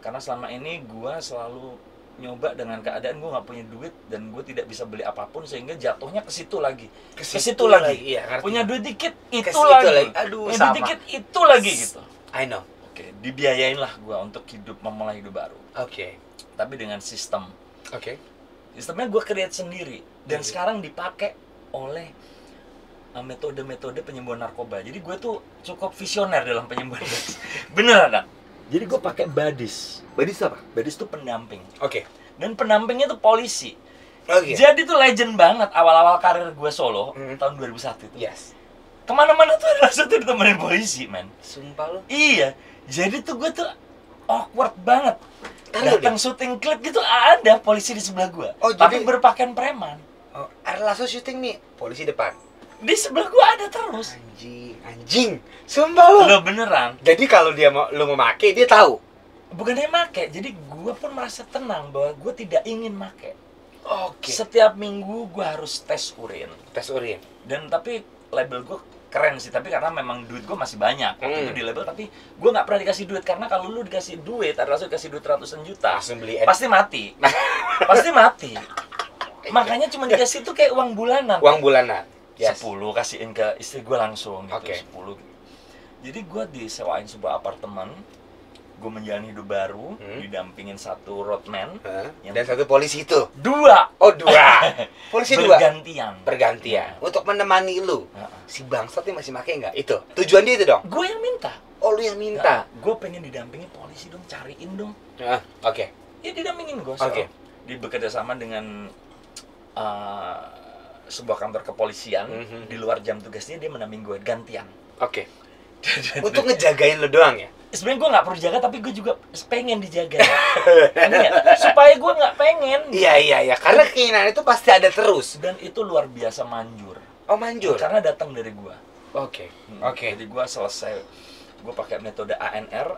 Karena selama ini gue selalu nyoba dengan keadaan gue nggak punya duit dan gue tidak bisa beli apapun sehingga jatuhnya ke situ lagi. Iya, punya duit dikit itu lagi. Aduh, punya duit dikit itu lagi gitu. I know. Dibiayain lah gue untuk memulai hidup baru. Tapi dengan sistem. Sistemnya gue create sendiri dan sekarang dipakai oleh metode-metode penyembuhan narkoba. Jadi gue tuh cukup visioner dalam penyembuhan. Beneran. Jadi gue pakai badis. Badis apa? Badis itu pendamping. Dan pendampingnya tuh polisi. Oke. Jadi tuh legend banget awal-awal karir gue solo tahun 2001 itu. Yes. Kemana-mana tuh langsung tuh ditemenin polisi, men. Sumpah lu? Iya. Jadi tuh gue tuh awkward banget. Datang syuting klip gitu ada polisi di sebelah gue. Oh, tapi jadi berpakaian preman. Oh, langsung syuting nih, polisi depan. Di sebelah gue ada terus. Anjing. Sumpah lu. Lo beneran. Jadi kalau lu mau make, dia tahu. Bukan dia make, jadi gue pun merasa tenang bahwa gue tidak ingin make. Oke. Setiap minggu gue harus tes urin. Dan tapi label gue keren sih, tapi karena memang duit gue masih banyak waktu itu di label, tapi gue nggak pernah dikasih duit karena kalau lu dikasih duit, ada langsung dikasih duit ratusan juta, langsung beli pasti mati. Pasti mati. Makanya cuma dikasih itu kayak uang bulanan. Yes. 10 kasihin ke istri gue langsung gitu, Oke. 10 gitu. Jadi gue disewain sebuah apartemen, gue menjalani hidup baru, didampingin 1 roadman, dan 1 polisi itu. 2. Oh, 2. Polisi 2. Bergantian. Untuk menemani lu. Si bangsat ini masih make nggak? Itu. Tujuan dia itu dong. Gue yang minta. Oh, lu yang minta. Gue pengen didampingin polisi dong, cariin dong. Oke. Ya didampingin gue. Oke. Bekerja sama dengan sebuah kantor kepolisian di luar jam tugasnya, dia mendampingin gue gantian. Oke. Untuk ngejagain lu doang ya? Sebenarnya gue nggak perlu jaga, tapi gue juga pengen dijaga. Supaya gue nggak pengen. Iya. Karena keinginan itu pasti ada terus. Dan itu luar biasa manjur. Oh, manjur? Karena datang dari gue. Oke. Jadi gue selesai, gue pakai metode ANR,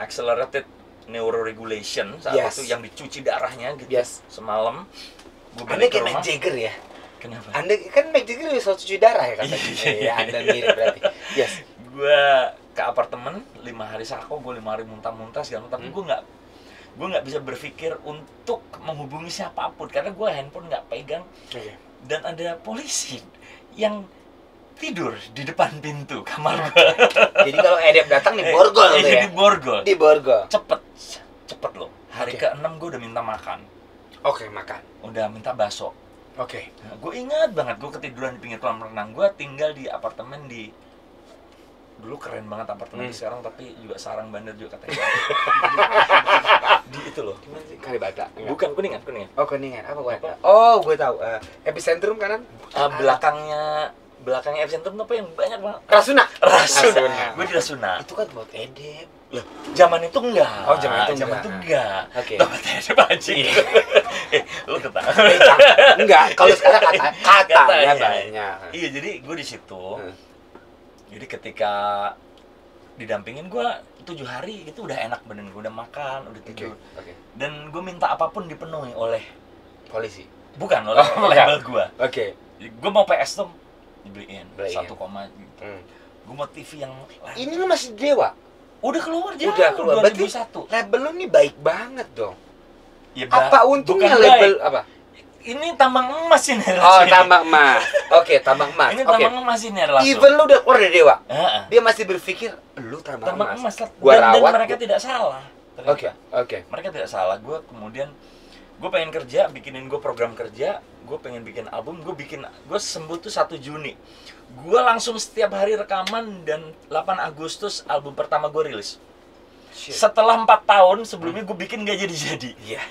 Accelerated Neuroregulation, saat itu yang dicuci darahnya gitu. Semalam. Anda kayak Mick Jagger ya? Kenapa? Anda kan Mick Jagger bisa cuci darah ya katanya. Iya, Anda mirip berarti. Yes. Gue ke apartemen 5 hari sako, gue 5 hari muntah-muntah segala macam, tapi gue nggak bisa berpikir untuk menghubungi siapapun karena gue handphone nggak pegang. Dan ada polisi yang tidur di depan pintu kamar gue. Jadi kalau Edep datang nih borgol tuh ya? Di borgol. Cepet Hari ke-6 gue udah minta makan. Oke, makan. Udah minta bakso. Oke. Nah, gue ingat banget gue ketiduran di pinggir kolam renang. Gue tinggal di apartemen di dulu keren banget apartemen sekarang, tapi juga sarang bandar juga katanya. Di itu loh. Gimana sih? Kalibata. Bukan, Kuningan. Oh, Kuningan. Apa gue? Oh, gue tahu. Epicentrum kanan. Belakangnya epicentrum apa yang banyak banget? Rasuna. Gue di Rasuna. Itu kan buat edep. Loh, zaman itu enggak. Oh, zaman itu enggak. Oke. Tempat edep anjing. Lu ketawa. Enggak, kalau sekarang katanya banyak. Iya, jadi gue di situ. Jadi ketika didampingin gue 7 hari itu udah enak bener, gue udah makan, udah tidur. Oke. Dan gue minta apapun dipenuhi oleh polisi. Bukan, oleh label gue. Oke. Gue mau PS tuh dibeliin 1, gitu. Gue mau TV yang ini lu masih Dewa? Udah keluar jauh. Udah keluar. Berarti 2001. label lu nih baik banget dong. Ya, apa untungnya label baik. apa? Ini tambang emas ini. Oh, tambang emas. Oke, tambang emas. Ini tambang emas ini adalah. Even lu udah keluar dari Dewa. Dia masih berpikir lu tambang emas. Gua rawat. Dan mereka tidak salah. Oke. Mereka tidak salah. Gue kemudian gue pengen kerja, bikinin gue program kerja, gue pengen bikin album, gue sembuh tuh 1 Juni. Gue langsung setiap hari rekaman dan 8 Agustus album pertama gue rilis. Setelah 4 tahun sebelumnya gue bikin gak jadi-jadi.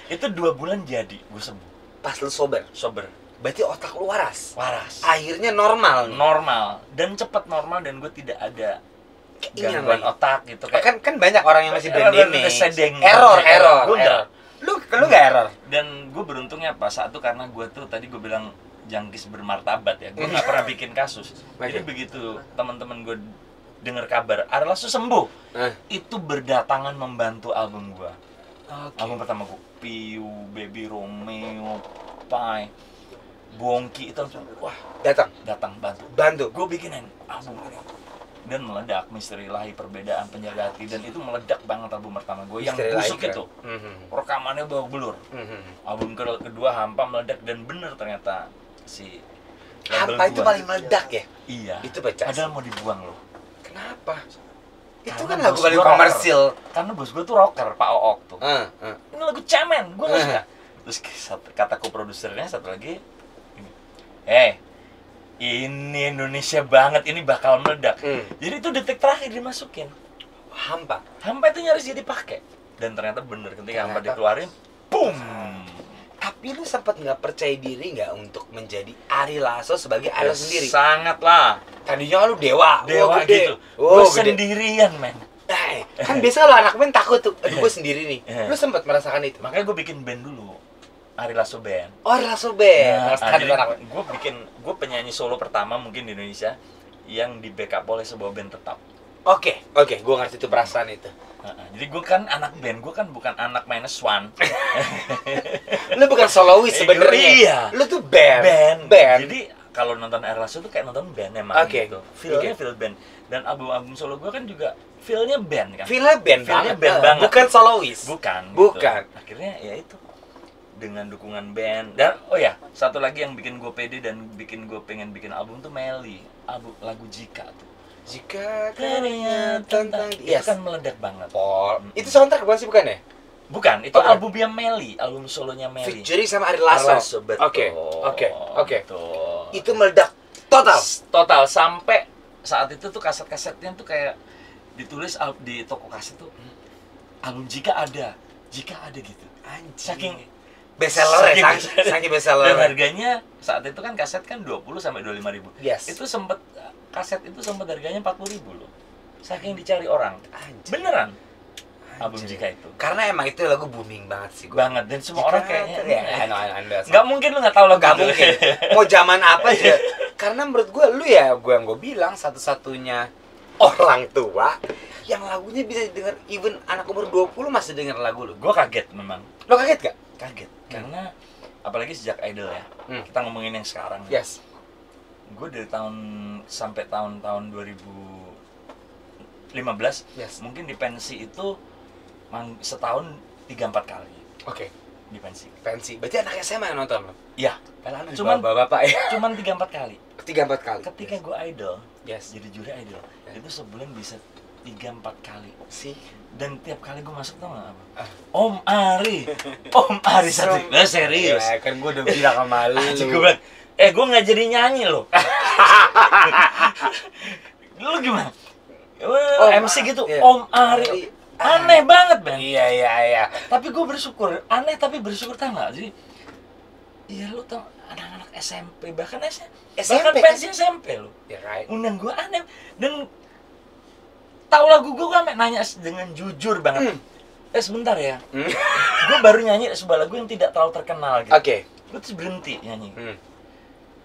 Itu 2 bulan jadi, gue sembuh. Pas lu sober. Berarti otak lu waras. Akhirnya normal. Normal dan cepat normal, dan gue tidak ada gangguan otak gitu. Kan banyak orang yang masih brain damage. Error. Lu nggak error. Dan gue beruntungnya pas saat itu karena gue tuh tadi gue bilang jangkis bermartabat ya. Gue nggak pernah bikin kasus. Jadi begitu teman-teman gue dengar kabar Ari Lasso sembuh, itu berdatangan membantu album gue. Album pertama gue, Piu, Baby Romeo, Pai, Bongki, itu langsung wah datang bantu. Gue bikinin album ini dan meledak. Misteri Ilahi, Perbedaan, Penjaga Hati, dan itu meledak banget album pertama gue yang busuk itu. Rekamannya bawa belur. Album kedua Hampa meledak, dan bener ternyata si Hampa itu paling meledak ya? Iya. Itu pecah. Padahal mau dibuang loh. Kenapa? Itu kan lagu paling komersil. Karena bos gue tuh rocker, Pak Ook tuh. Ini lagu cemen, gue gak suka. Terus kataku produsernya satu lagi, ini Indonesia banget, ini bakal meledak. Jadi itu detik terakhir dimasukin. Hampa itu nyaris jadi pakai. Dan ternyata bener, ketika Hampa dikeluarin, boom. Tapi lu sempat nggak percaya diri nggak untuk menjadi Ari Lasso sebagai Ari Lasso sendiri? Sangat lah. Tadinya lu dewa gitu. Gue sendirian, men. Kan biasa lo anak band takut tuh, gue sendiri nih. Lu sempat merasakan itu? Makanya gue bikin band dulu, Ari Lasso Band. Oh, Ari Lasso Band. Gue penyanyi solo pertama mungkin di Indonesia yang di backup oleh sebuah band tetap. Oke, gue ngerti itu perasaan itu. Jadi gue kan anak band, gue kan bukan anak -1. Lu bukan solois sebenarnya. Iya. Lu tuh band. Jadi kalau nonton Ari Lasso tuh kayak nonton band emang gitu. Feel-nya feel band. Dan album solo gue kan juga feel-nya band kan. Feel-nya band banget. Bukan solois. Bukan. Akhirnya ya itu dengan dukungan band. Dan satu lagi yang bikin gue pede dan bikin gue pengen bikin album tuh Melly, lagu Jika tuh. Jika ternyata tentang itu kan meledak banget. Itu soundtrack bukan sih, bukan ya? Bukan, itu albumnya Melly, album solonya Melly. Featuring sama Ari Lasso. Oke. Itu meledak total sampai saat itu tuh kaset-kasetnya tuh kayak ditulis di toko kaset tuh album Jika ada gitu. Saking bestseller, saking bestseller. Dan harganya saat itu kan kaset kan 20 sampai 25 ribu. Itu kaset itu sempat harganya 40 ribu loh. Saking dicari orang. Beneran. Album Jika itu. Karena emang itu lagu booming banget sih gue. Banget, dan semua orang kayaknya nggak mungkin lu nggak tahu lagu itu. Mungkin. Mau zaman apa aja. Karena menurut gue lu yang gue bilang satu-satunya orang tua yang lagunya bisa didengar, even anak umur 20 masih denger lagu lu. Gue kaget memang. Lo kaget gak? Kaget. Karena apalagi sejak Idol ya. Kita ngomongin yang sekarang. Yes. Gue dari tahun sampai tahun 2015 mungkin di pensi itu setahun 3-4 kali. Oke. Di pensi. Berarti anak SMA yang nonton lo? Iya. Cuman bapak ya. Cuman 3-4 kali. 3-4 kali. Ketika gue Idol, jadi juri Idol, itu sebulan bisa 3-4 kali sih. Dan tiap kali gue masuk tau gak apa? Om Ari satu. Nah, serius. Ya, kan gue udah bilang sama lu. Gue bilang, gue nggak jadi nyanyi loh. Lu gimana? MC gitu, iya. Om Ari. Aneh banget, Ben. Iya. Tapi gue bersyukur, aneh tapi bersyukur tau gak? Jadi, iya lu tau anak-anak SMP, bahkan pensi SMP lu. Yeah, right. Undang gue aneh. Dan tahu lagu gue sampe nanya dengan jujur banget. Sebentar ya. Gue baru nyanyi sebuah lagu yang tidak terlalu terkenal gitu. Oke. Gue terus berhenti nyanyi.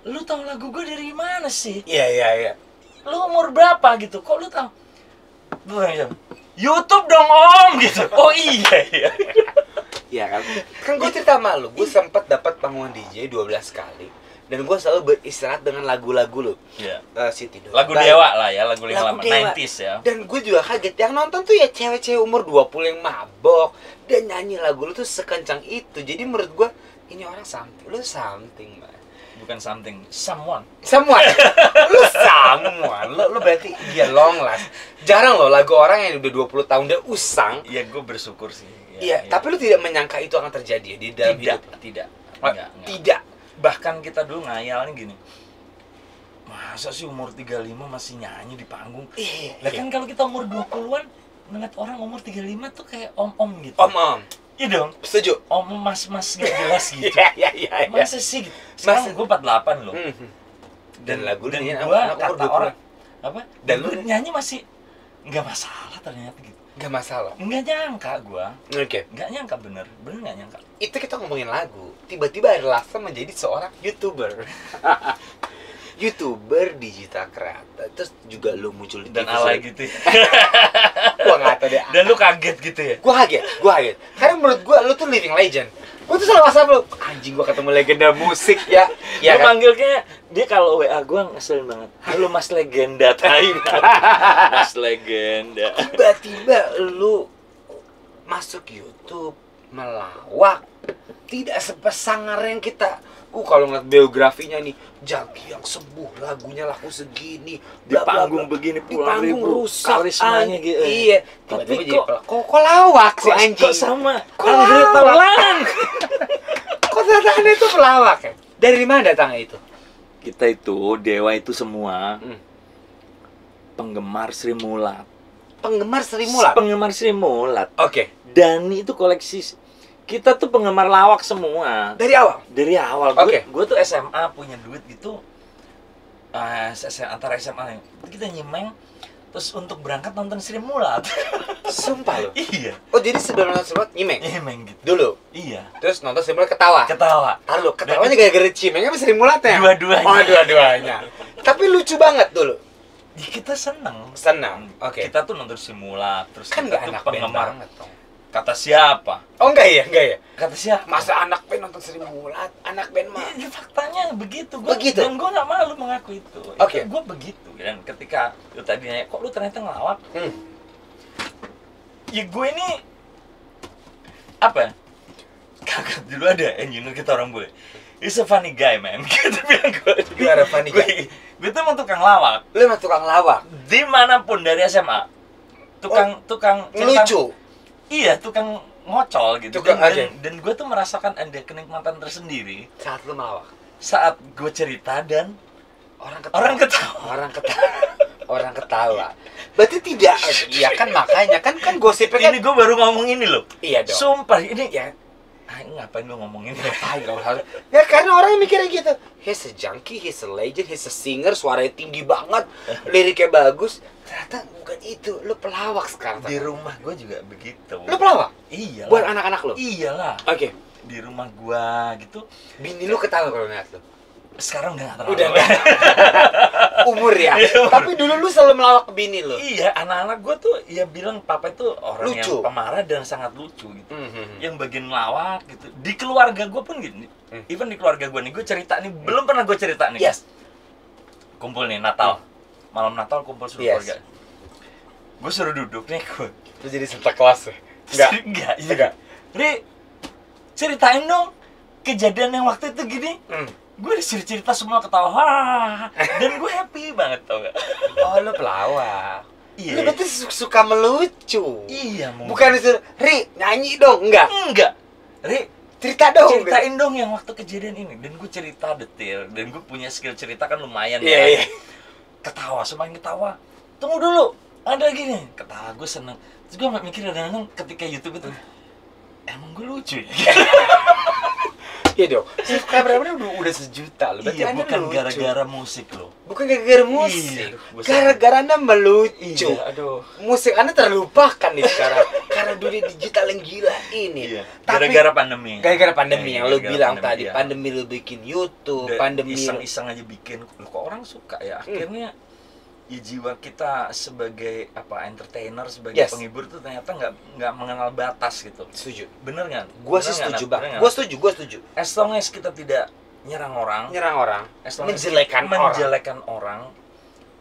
Lu tahu lagu gue dari mana sih? Iya. Lu umur berapa gitu? Kok lu tahu? YouTube dong Om gitu. Oh iya. Iya kan? Kan gue cerita sama lu, gue sempat dapat panggung DJ 12 kali. Dan gue selalu beristirahat dengan lagu-lagu lu. Iya. City Dog. Lagu Dewa lah ya, lagu lama 90s ya. Dan gue juga kaget, yang nonton tuh ya cewek-cewek umur 20 yang mabok. Dan nyanyi lagu lu tuh sekencang itu. Jadi menurut gue, ini orang something. Lu something, man. Bukan something, someone. Lu someone. Lu berarti dia long last. Jarang loh lagu orang yang udah 20 tahun dia usang. Iya, gue bersyukur sih. Iya, tapi lu tidak menyangka itu akan terjadi di dalam hidup. Tidak. Tidak. Bahkan kita dulu ngayalnya gini. Masa sih umur 35 masih nyanyi di panggung? Lah kan kalau kita umur 20-an ngeliat orang umur 35 tuh kayak om-om gitu. Om-om. Iya dong. Setuju. Om mas-mas gak jelas gitu. Iya. Masa sih gitu? Sekarang gue 48 loh. Dan lagu dan ini gue kata orang apa? Dan lu nyanyi masih nggak masalah ternyata gitu. Nggak masalah. Nggak nyangka gue. Oke. Nggak nyangka bener nggak nyangka. Itu kita ngomongin lagu. Tiba-tiba Ari Lasso menjadi seorang YouTuber. YouTuber digital creator. Terus juga lu muncul di dan TV alay gitu ya. Gua nggak tahu deh. Dan lu kaget gitu ya. Gua kaget. Karena menurut gua lu tuh living legend. Gua tuh salah WhatsApp lu. Anjing, gua ketemu legenda musik ya. Ya kan? Manggilnya dia kalau WA gua ngeselin banget. Halo Mas Legenda, Mas Legenda. Tiba-tiba lu masuk YouTube melawak. Tidak sepesangar yang kita kalau ngeliat biografinya nih, Jaki yang sembuh, lagunya laku segini, di panggung begini, di panggung rusak, karismanya gitu. Iya, tapi kok lawak si anjing? Kok sama Andre Taulani? Kok datangnya itu pelawak ya? Dari mana datangnya itu? Kita itu, Dewa itu semua penggemar Sri Mulat. Penggemar Sri Mulat? Penggemar Sri Mulat. Oke. Dani itu koleksi. Kita tuh penggemar lawak semua. Dari awal? Dari awal. Oke. Gue tuh SMA punya duit gitu. Antara SMA kita nyimeng. Terus untuk berangkat nonton Sri Mulat. Sumpah lo? Iya. Oh jadi sebelum nonton Sri Mulat nyimeng? Nyimeng gitu. Dulu? Iya. Terus nonton Sri Mulat ketawa? Ketawa. Tahu ketawanya gara-gara cimengnya apa Sri Mulatnya? Dua-duanya. Oh dua-duanya. Tapi lucu banget dulu. Ya, kita seneng. Oke. Kita tuh nonton Sri Mulat. Terus kan kita tuh tuh penggemar banget dong. Kata siapa? Oh enggak ya? Kata siapa? Masa anak band nonton Sri Mulat? Anak band mah? Ya, faktanya begitu. Begitu? Dan gue gak malu mengaku itu. Oke. Gue begitu. Dan ketika lu tadi nanya, kok lu ternyata ngelawak? Ya gue ini apa? Kakak dulu ada engineer kita orang bule. He's a funny guy, man. Gitu bilang gue. Gimana funny guy? Gue tuh emang tukang lawak. Lu emang tukang lawak? Dimanapun dari SMA. Tukang lucu. Iya, tukang ngocol gitu. Dan gue tuh merasakan ada kenikmatan tersendiri saat lu melawak. Saat gue cerita dan orang ketawa. Berarti tidak. Iya kan makanya kan gosipnya kan. Ini gue baru ngomong ini loh. Iya dong. Sumpah ini ya. Ngapain lu ngomongin ya? Ya karena orang mikirnya gitu. He's a junkie, he's a legend, he's a singer, suaranya tinggi banget, liriknya bagus. Ternyata bukan itu, lu pelawak sekarang. Di rumah gue juga begitu. Lu pelawak? Iya. Buat anak-anak lu? Iyalah. Oke. Di rumah gua gitu. Bini lu ketawa kalau ngeliat lu? Sekarang udah gak terlalu. Udah enggak. Umur ya? Tapi dulu lu selalu melawak ke bini lu? Iya, anak-anak gua tuh ya bilang papa itu orang lucu. yang pemarah dan sangat lucu gitu. Yang bagian lawak gitu. Di keluarga gua pun gini. Even di keluarga gua nih, gua cerita nih, belum pernah gua cerita nih. Yes. Kumpul nih Natal. Malam Natal kumpul seluruh keluarga. Gua suruh duduk nih gua. Lu jadi Santa Claus ya? Enggak. Ri, ceritain dong kejadian yang waktu itu gini. Gue disuruh cerita semua ketawa. Dan gue happy banget tau gak? Oh lu pelawak. Iya. Lu berarti suka melucu. Iya, mungkin. Bukan itu, Ri, nyanyi dong. Enggak. Ri, cerita dong. ceritain dong yang waktu kejadian ini. Dan gue cerita detail. Dan gue punya skill cerita kan lumayan Iya. Ketawa, semakin ketawa. Tunggu dulu, ada lagi nih. Ketawa, gue seneng. Terus gue mikir kadang-kadang ketika YouTube itu, emang gue lucu ya? Iya dong, subscribernya udah 1 juta loh. Berarti Iya, Anda bukan lucu. gara-gara musik loh. Bukan gara-gara musik. Iya, Gara-gara Anda melucu. Iya, aduh. Musik Anda terlupakan nih sekarang karena dunia digital yang gila ini. Iya. Tapi Gara-gara pandemi. Gara-gara pandemi yang lu gara-gara bilang pandemi, tadi, iya. pandemi lu bikin YouTube, Udah pandemi iseng-iseng aja bikin. Loh, kok orang suka ya? Akhirnya ya jiwa kita sebagai entertainer, sebagai Yes. penghibur tuh ternyata nggak mengenal batas gitu. setuju. Bener nggak? Gua sih setuju banget. Gua setuju. As long as kita tidak nyerang orang, As long as menjelekan menjelekan orang,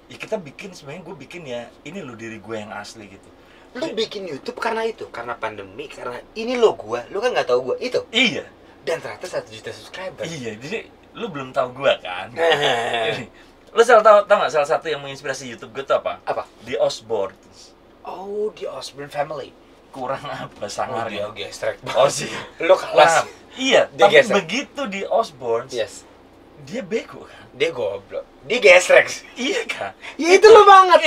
ya kita bikin, sebenarnya gue bikin ya ini lo diri gue yang asli gitu. Lu bikin YouTube karena itu, karena pandemi, karena ini lo gua, lu kan nggak tahu gua itu. Iya. Dan ternyata 1 juta subscriber. Iya, jadi lu belum tahu gue kan. Ini. Lu tahu nggak salah satu yang menginspirasi YouTube gue tuh apa? Apa? The Osbournes. Oh, di Osborne Family. Kurang apa sangarnya? Dia gestrek. Oh sih. Lu kelas. Iya, Dia tapi gesek. begitu di Osbournes, Yes. dia bego kan? Dia goblok. Dia gestrek. Iya kan? Ya itu lu banget.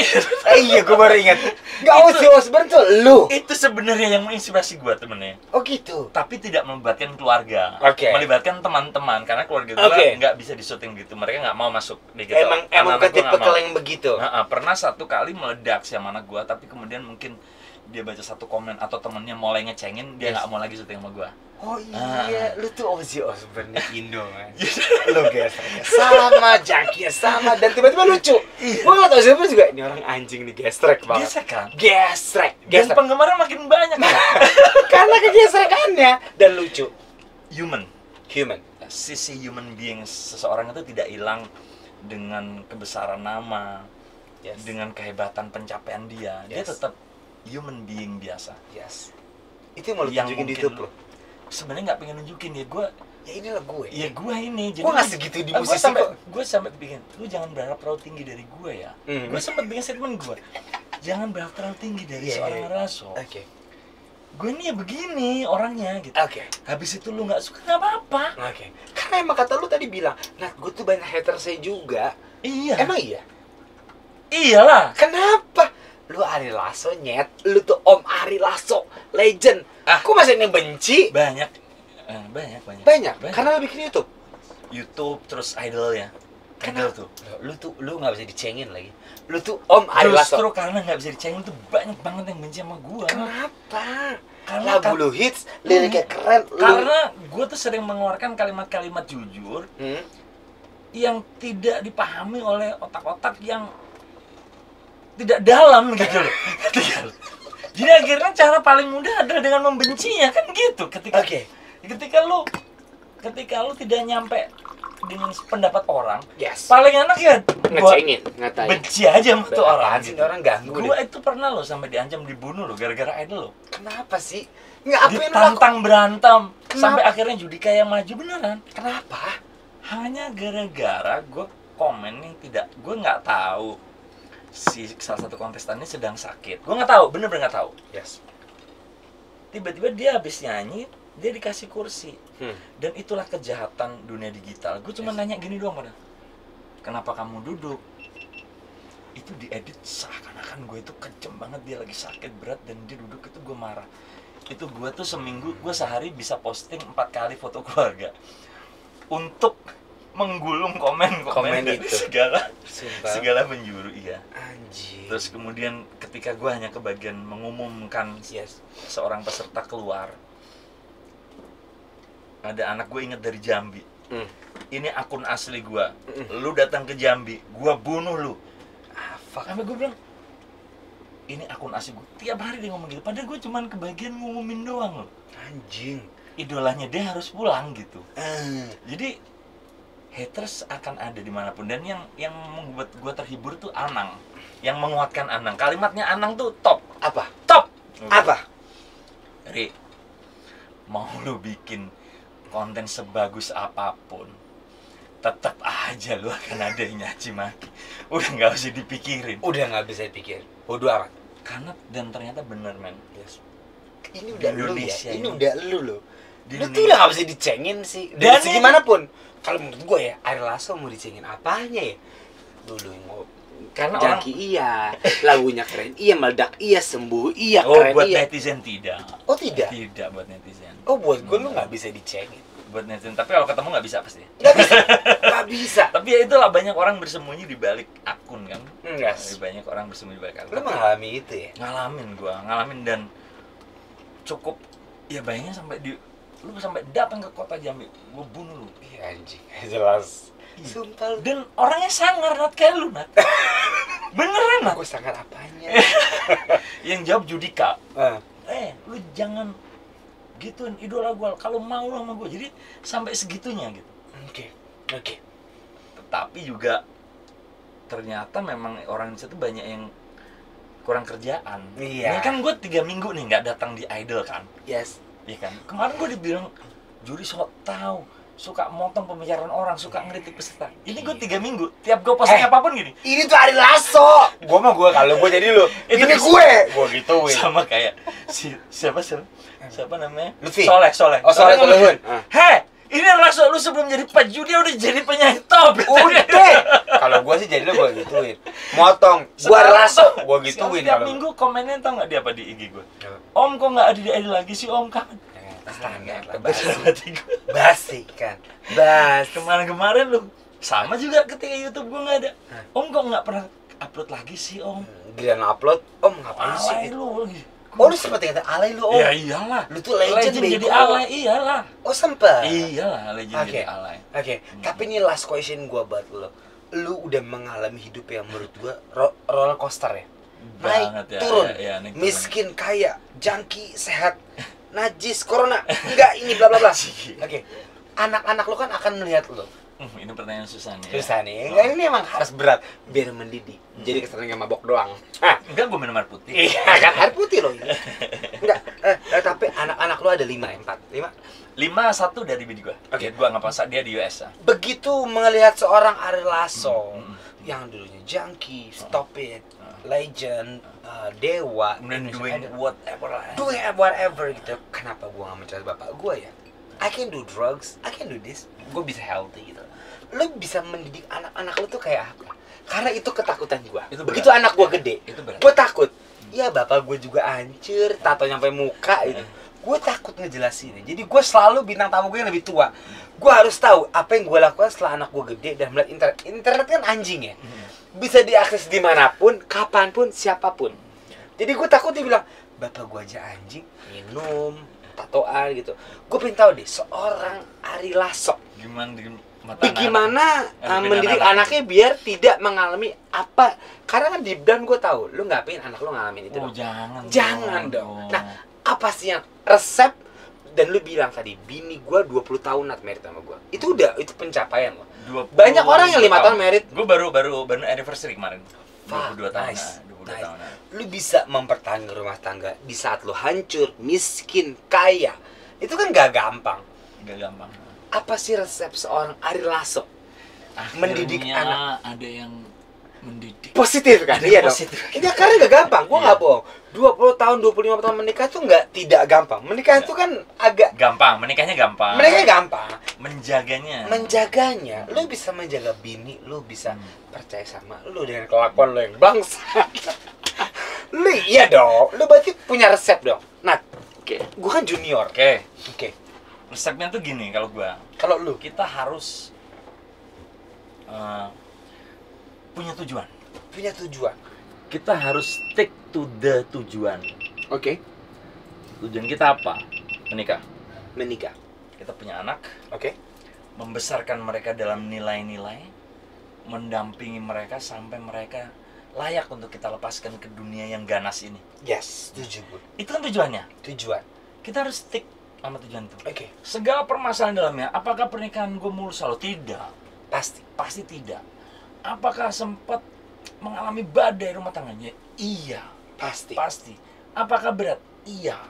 Iya, gua baru ingat. Enggak Ozzy Osbourne tuh lu. Itu sebenarnya yang menginspirasi gue temennya. Oh gitu. Tapi tidak melibatkan keluarga, Oke. melibatkan teman-teman, karena keluarga gue Oke. nggak bisa disuting gitu, mereka nggak mau masuk di gitu. Emang Anak-anak bukan gua nggak tipe mau. yang begitu. Pernah satu kali meledak sama anak gue, tapi kemudian mungkin dia baca satu komen atau temennya mulai ngecengin, dia Yes. nggak mau lagi syuting sama gue. Oh iya, lu tuh Ozzy Osbourne di Indo kan. Iya. Lu gestrek. Sama, jangknya sama, dan tiba-tiba lucu. Iya. Gua ngeliat Ozzy Osbourne juga, ini orang anjing nih, gestrek banget. Gesek kan? Gestrek. Dan penggemarnya makin banyak kan? Karena kegesrekannya dan lucu. Human. Sisi human being seseorang itu tidak hilang dengan kebesaran nama, Yes. dengan kehebatan pencapaian dia. Dia Yes. tetap human being biasa. Yes. Itu yang mau lu Yang tunjukin di mungkin YouTube lu- lo. Sebenarnya nggak pengen nunjukin ya gue. Ya inilah gue. Ya gue ini. Jadi Gue nggak segitu di musisi gue sampai bikin. Lu jangan berharap terlalu tinggi dari gue ya. Gue sempat bikin statement gue. Jangan berharap terlalu tinggi dari Iya, seorang iya. raso. Oke. Gue ini ya begini orangnya gitu. Oke. Habis itu lu nggak suka nggak apa-apa. Oke. Karena emang kata lu tadi bilang, nah gue tuh banyak hater saya juga. Iya. Emang iya? Iyalah. Kenapa? Lu Ari Lasso nyet, lu tuh Om Ari Lasso, legend. Kok masih yang benci? Banyak. Banyak. Karena lu bikin YouTube. YouTube terus idol ya. Idol tuh. Lu nggak bisa dicengin lagi. Lu tuh Om Ari Lasso. Justru karena nggak bisa dicengin tuh banyak banget yang benci sama gua. Kenapa? Karena Lagu lu hits, liriknya keren. Karena gua tuh sering mengeluarkan kalimat-kalimat jujur yang tidak dipahami oleh otak-otak yang tidak dalam gitu loh. Jadi akhirnya cara paling mudah adalah dengan membencinya kan gitu. Ketika lu tidak nyampe dengan pendapat orang, Yes. paling enak ya gua Ngecengin, ngatain. benci aja sama tuh orang. Apaan sih, orang ganggu Gua deh. itu pernah loh sampai diancam dibunuh loh gara-gara idol loh. Kenapa sih? Nggak apa yang lu lakukan? Ditantang berantem Kenapa? sampai akhirnya Judika yang maju beneran. Kenapa? Hanya gara-gara gue komen yang tidak, gue nggak tahu si salah satu kontestannya sedang sakit. Gue nggak tahu, bener-bener nggak tahu. Yes. Tiba-tiba dia habis nyanyi, dia dikasih kursi. Dan itulah kejahatan dunia digital. Gue cuma Yes. nanya gini doang pada, kenapa kamu duduk? Itu diedit seakan-akan gue itu kejam banget, dia lagi sakit berat dan dia duduk, itu gue marah. Itu gue tuh seminggu, gue sehari bisa posting 4 kali foto keluarga untuk menggulung komen dari itu. segala penjuru, iya. Anjir. Terus kemudian ketika gue hanya kebagian mengumumkan Yes. seorang peserta keluar, ada anak gue inget dari Jambi. Ini akun asli gue. Lu datang ke Jambi, gue bunuh lu. Fuck. Sampai gue bilang, ini akun asli gue. Tiap hari dia ngomong gitu. Padahal gue cuman kebagian ngumumin doang loh. Anjing. Idolanya dia harus pulang gitu. Jadi haters akan ada dimanapun. Dan yang membuat gue terhibur tuh Anang. Yang menguatkan Anang. Kalimatnya Anang tuh top. Apa? Top. Apa? Ri, mau lu bikin konten sebagus apapun, tetap aja lu akan ada yang nyaci maki. Udah nggak usah dipikirin. Udah nggak bisa dipikirin. Bodoh amat. Karena dan ternyata bener men. Yes. Ini udah lu ya. Indonesia Ini udah lu loh. Di Lu tuh Indonesia. udah nggak bisa dicengin sih. Dari segi manapun. Kalau menurut gue ya, Ari Lasso mau dicengin apanya ya? Dulu yang mau Karena Jangki iya, lagunya keren, iya meledak, iya sembuh, iya Oh, keren, buat iya. netizen tidak. Oh tidak? Tidak buat netizen. Oh buat gue lu nggak bisa dicengin. Buat netizen, tapi kalau ketemu nggak bisa pasti. Nggak bisa, nggak bisa. Tapi ya itulah, banyak orang bersembunyi di balik akun kan. Enggak. Banyak orang bersembunyi di balik akun. Lu mengalami itu ya? Ngalamin dan cukup ya bayangin lu sampai datang ke kota Jambi, gua bunuh lu. Iya anjing, jelas. Iya. Sumpah lu. Dan orangnya sangar, Nat, kayak lu, Nat. Beneran, Nat. Gue sangat apanya? Yang jawab Judika. Ah. Lu jangan gituin idola gua kalau mau sama gua. Jadi sampai segitunya gitu. Oke. Tetapi juga ternyata memang orang Indonesia tuh banyak yang kurang kerjaan. Iya. Ini kan gue 3 minggu nih nggak datang di Idol kan. Yes. Iya kan. Kemarin gue dibilang juri sok tahu, suka motong pembicaraan orang, suka ngeritik peserta. Ini gue 3 minggu, tiap gue posting apapun gini. Ini tuh Ari Lasso. Gue kalau gue jadi lu. Itu Ini gue gituin. Sama kayak siapa namanya? Lutfi. Soleh. Oh, Soleh ngomong, Solehun. Hei, ini langsung lu sebelum jadi paju dia udah jadi penyanyi top. Udah. Kalau gue sih jadi lu gue gituin. Motong. Gue Lasso. Gue gituin. Tiap kalau minggu komennya tau nggak dia apa di IG gue? Om kok nggak ada di Idol lagi sih Om kan? Standar lah. Basi kan. Kemarin lu sama juga ketika YouTube gue nggak ada. Om kok nggak pernah upload lagi sih Om? Giliran upload, Om ngapain sih? Alay lu lagi. Oh lu seperti kata alay lu Om. Ya iyalah. Lu tuh legend jadi bego. alay, iyalah. Oh sempet. Iyalah legend jadi alay. Oke. Tapi ini last question gua buat lu. Lu udah mengalami hidup yang menurut gua roller coaster ya? Banget Naik turun, naik turun. miskin kaya, jangki sehat, najis corona, enggak ini bla bla bla. Oke. Anak-anak lu kan akan melihat lu. Ini pertanyaan susah nih. Susah nih. Enggak, ini emang harus berat biar mendidik. Jadi kesannya nggak mabok doang. Enggak, gue minum air putih. Iya kan air putih loh ini. Enggak. Tapi anak-anak lu ada 5. 1 dari bini gue. Oke. Gue nggak pasang dia di US. Begitu melihat seorang Ari Lasso yang dulunya junkie, stop it, legend, dewa, Dan Indonesia doing Idol. whatever. whatever gitu. Kenapa gua nggak mencari bapak gua ya? I can do drugs, I can do this. Gua bisa healthy gitu. Lu bisa mendidik anak-anak lu tuh kayak apa? Karena itu ketakutan gua. Itu Begitu berat. anak gua gede, Itu berat. gua takut. Ya bapak gua juga hancur, tato nyampe muka gitu. Gue takut ngejelasinnya. Jadi gue selalu bintang tamu gue yang lebih tua. Gue harus tahu apa yang gue lakukan setelah anak gue gede dan melihat internet. Internet kan anjing ya. Bisa diakses dimanapun, kapanpun, siapapun. Jadi gue takut dia bilang, bapak gue aja anjing, minum, tatoan gitu. Gue pengen tahu deh, seorang Ari Lasso Gimana di mata gimana anak? mendidik anaknya biar tidak mengalami apa. Karena kan deep down gue tahu, lu nggak pengen anak lu ngalamin itu. Oh, Jangan dong. Nah, apa sih yang resep? Dan lu bilang tadi bini gua 20 tahun not married sama gua. Itu pencapaian loh. Banyak orang yang 5 tahun married. Gue baru anniversary kemarin. 22 tahun. Nice. 22 tahun. Lu bisa mempertahankan rumah tangga di saat lu hancur, miskin, kaya. Itu kan gak gampang. Gak gampang. Apa sih resep seorang Ari Lasso mendidik anak? Ada yang mendidik Positif kan? Iya dong. Iya karena gak gampang. Gua nggak bohong. 20 tahun, 25 tahun menikah tuh tidak gampang. Menikah itu kan agak gampang, menikahnya gampang. Menikahnya gampang. Menjaganya, lu bisa menjaga bini, lu bisa percaya sama lu dengan kelakuan lu yang bangsa. Lu iya dong. Lu berarti punya resep dong. Nah, gua kan junior. Oke. Resepnya tuh gini kalau gua. Kalau lu Kita harus punya tujuan. Kita harus stick to the tujuan. Oke. Tujuan kita apa? Menikah. Kita punya anak. Oke. Membesarkan mereka dalam nilai-nilai, mendampingi mereka sampai mereka layak untuk kita lepaskan ke dunia yang ganas ini. Yes, setuju gue. Itu kan tujuannya. Kita harus stick sama tujuan itu. Oke. Segala permasalahan dalamnya, apakah pernikahan gue mulus selalu? Tidak. Pasti tidak. Apakah sempat mengalami badai rumah tangganya? Iya. Pasti. Apakah berat? Iya.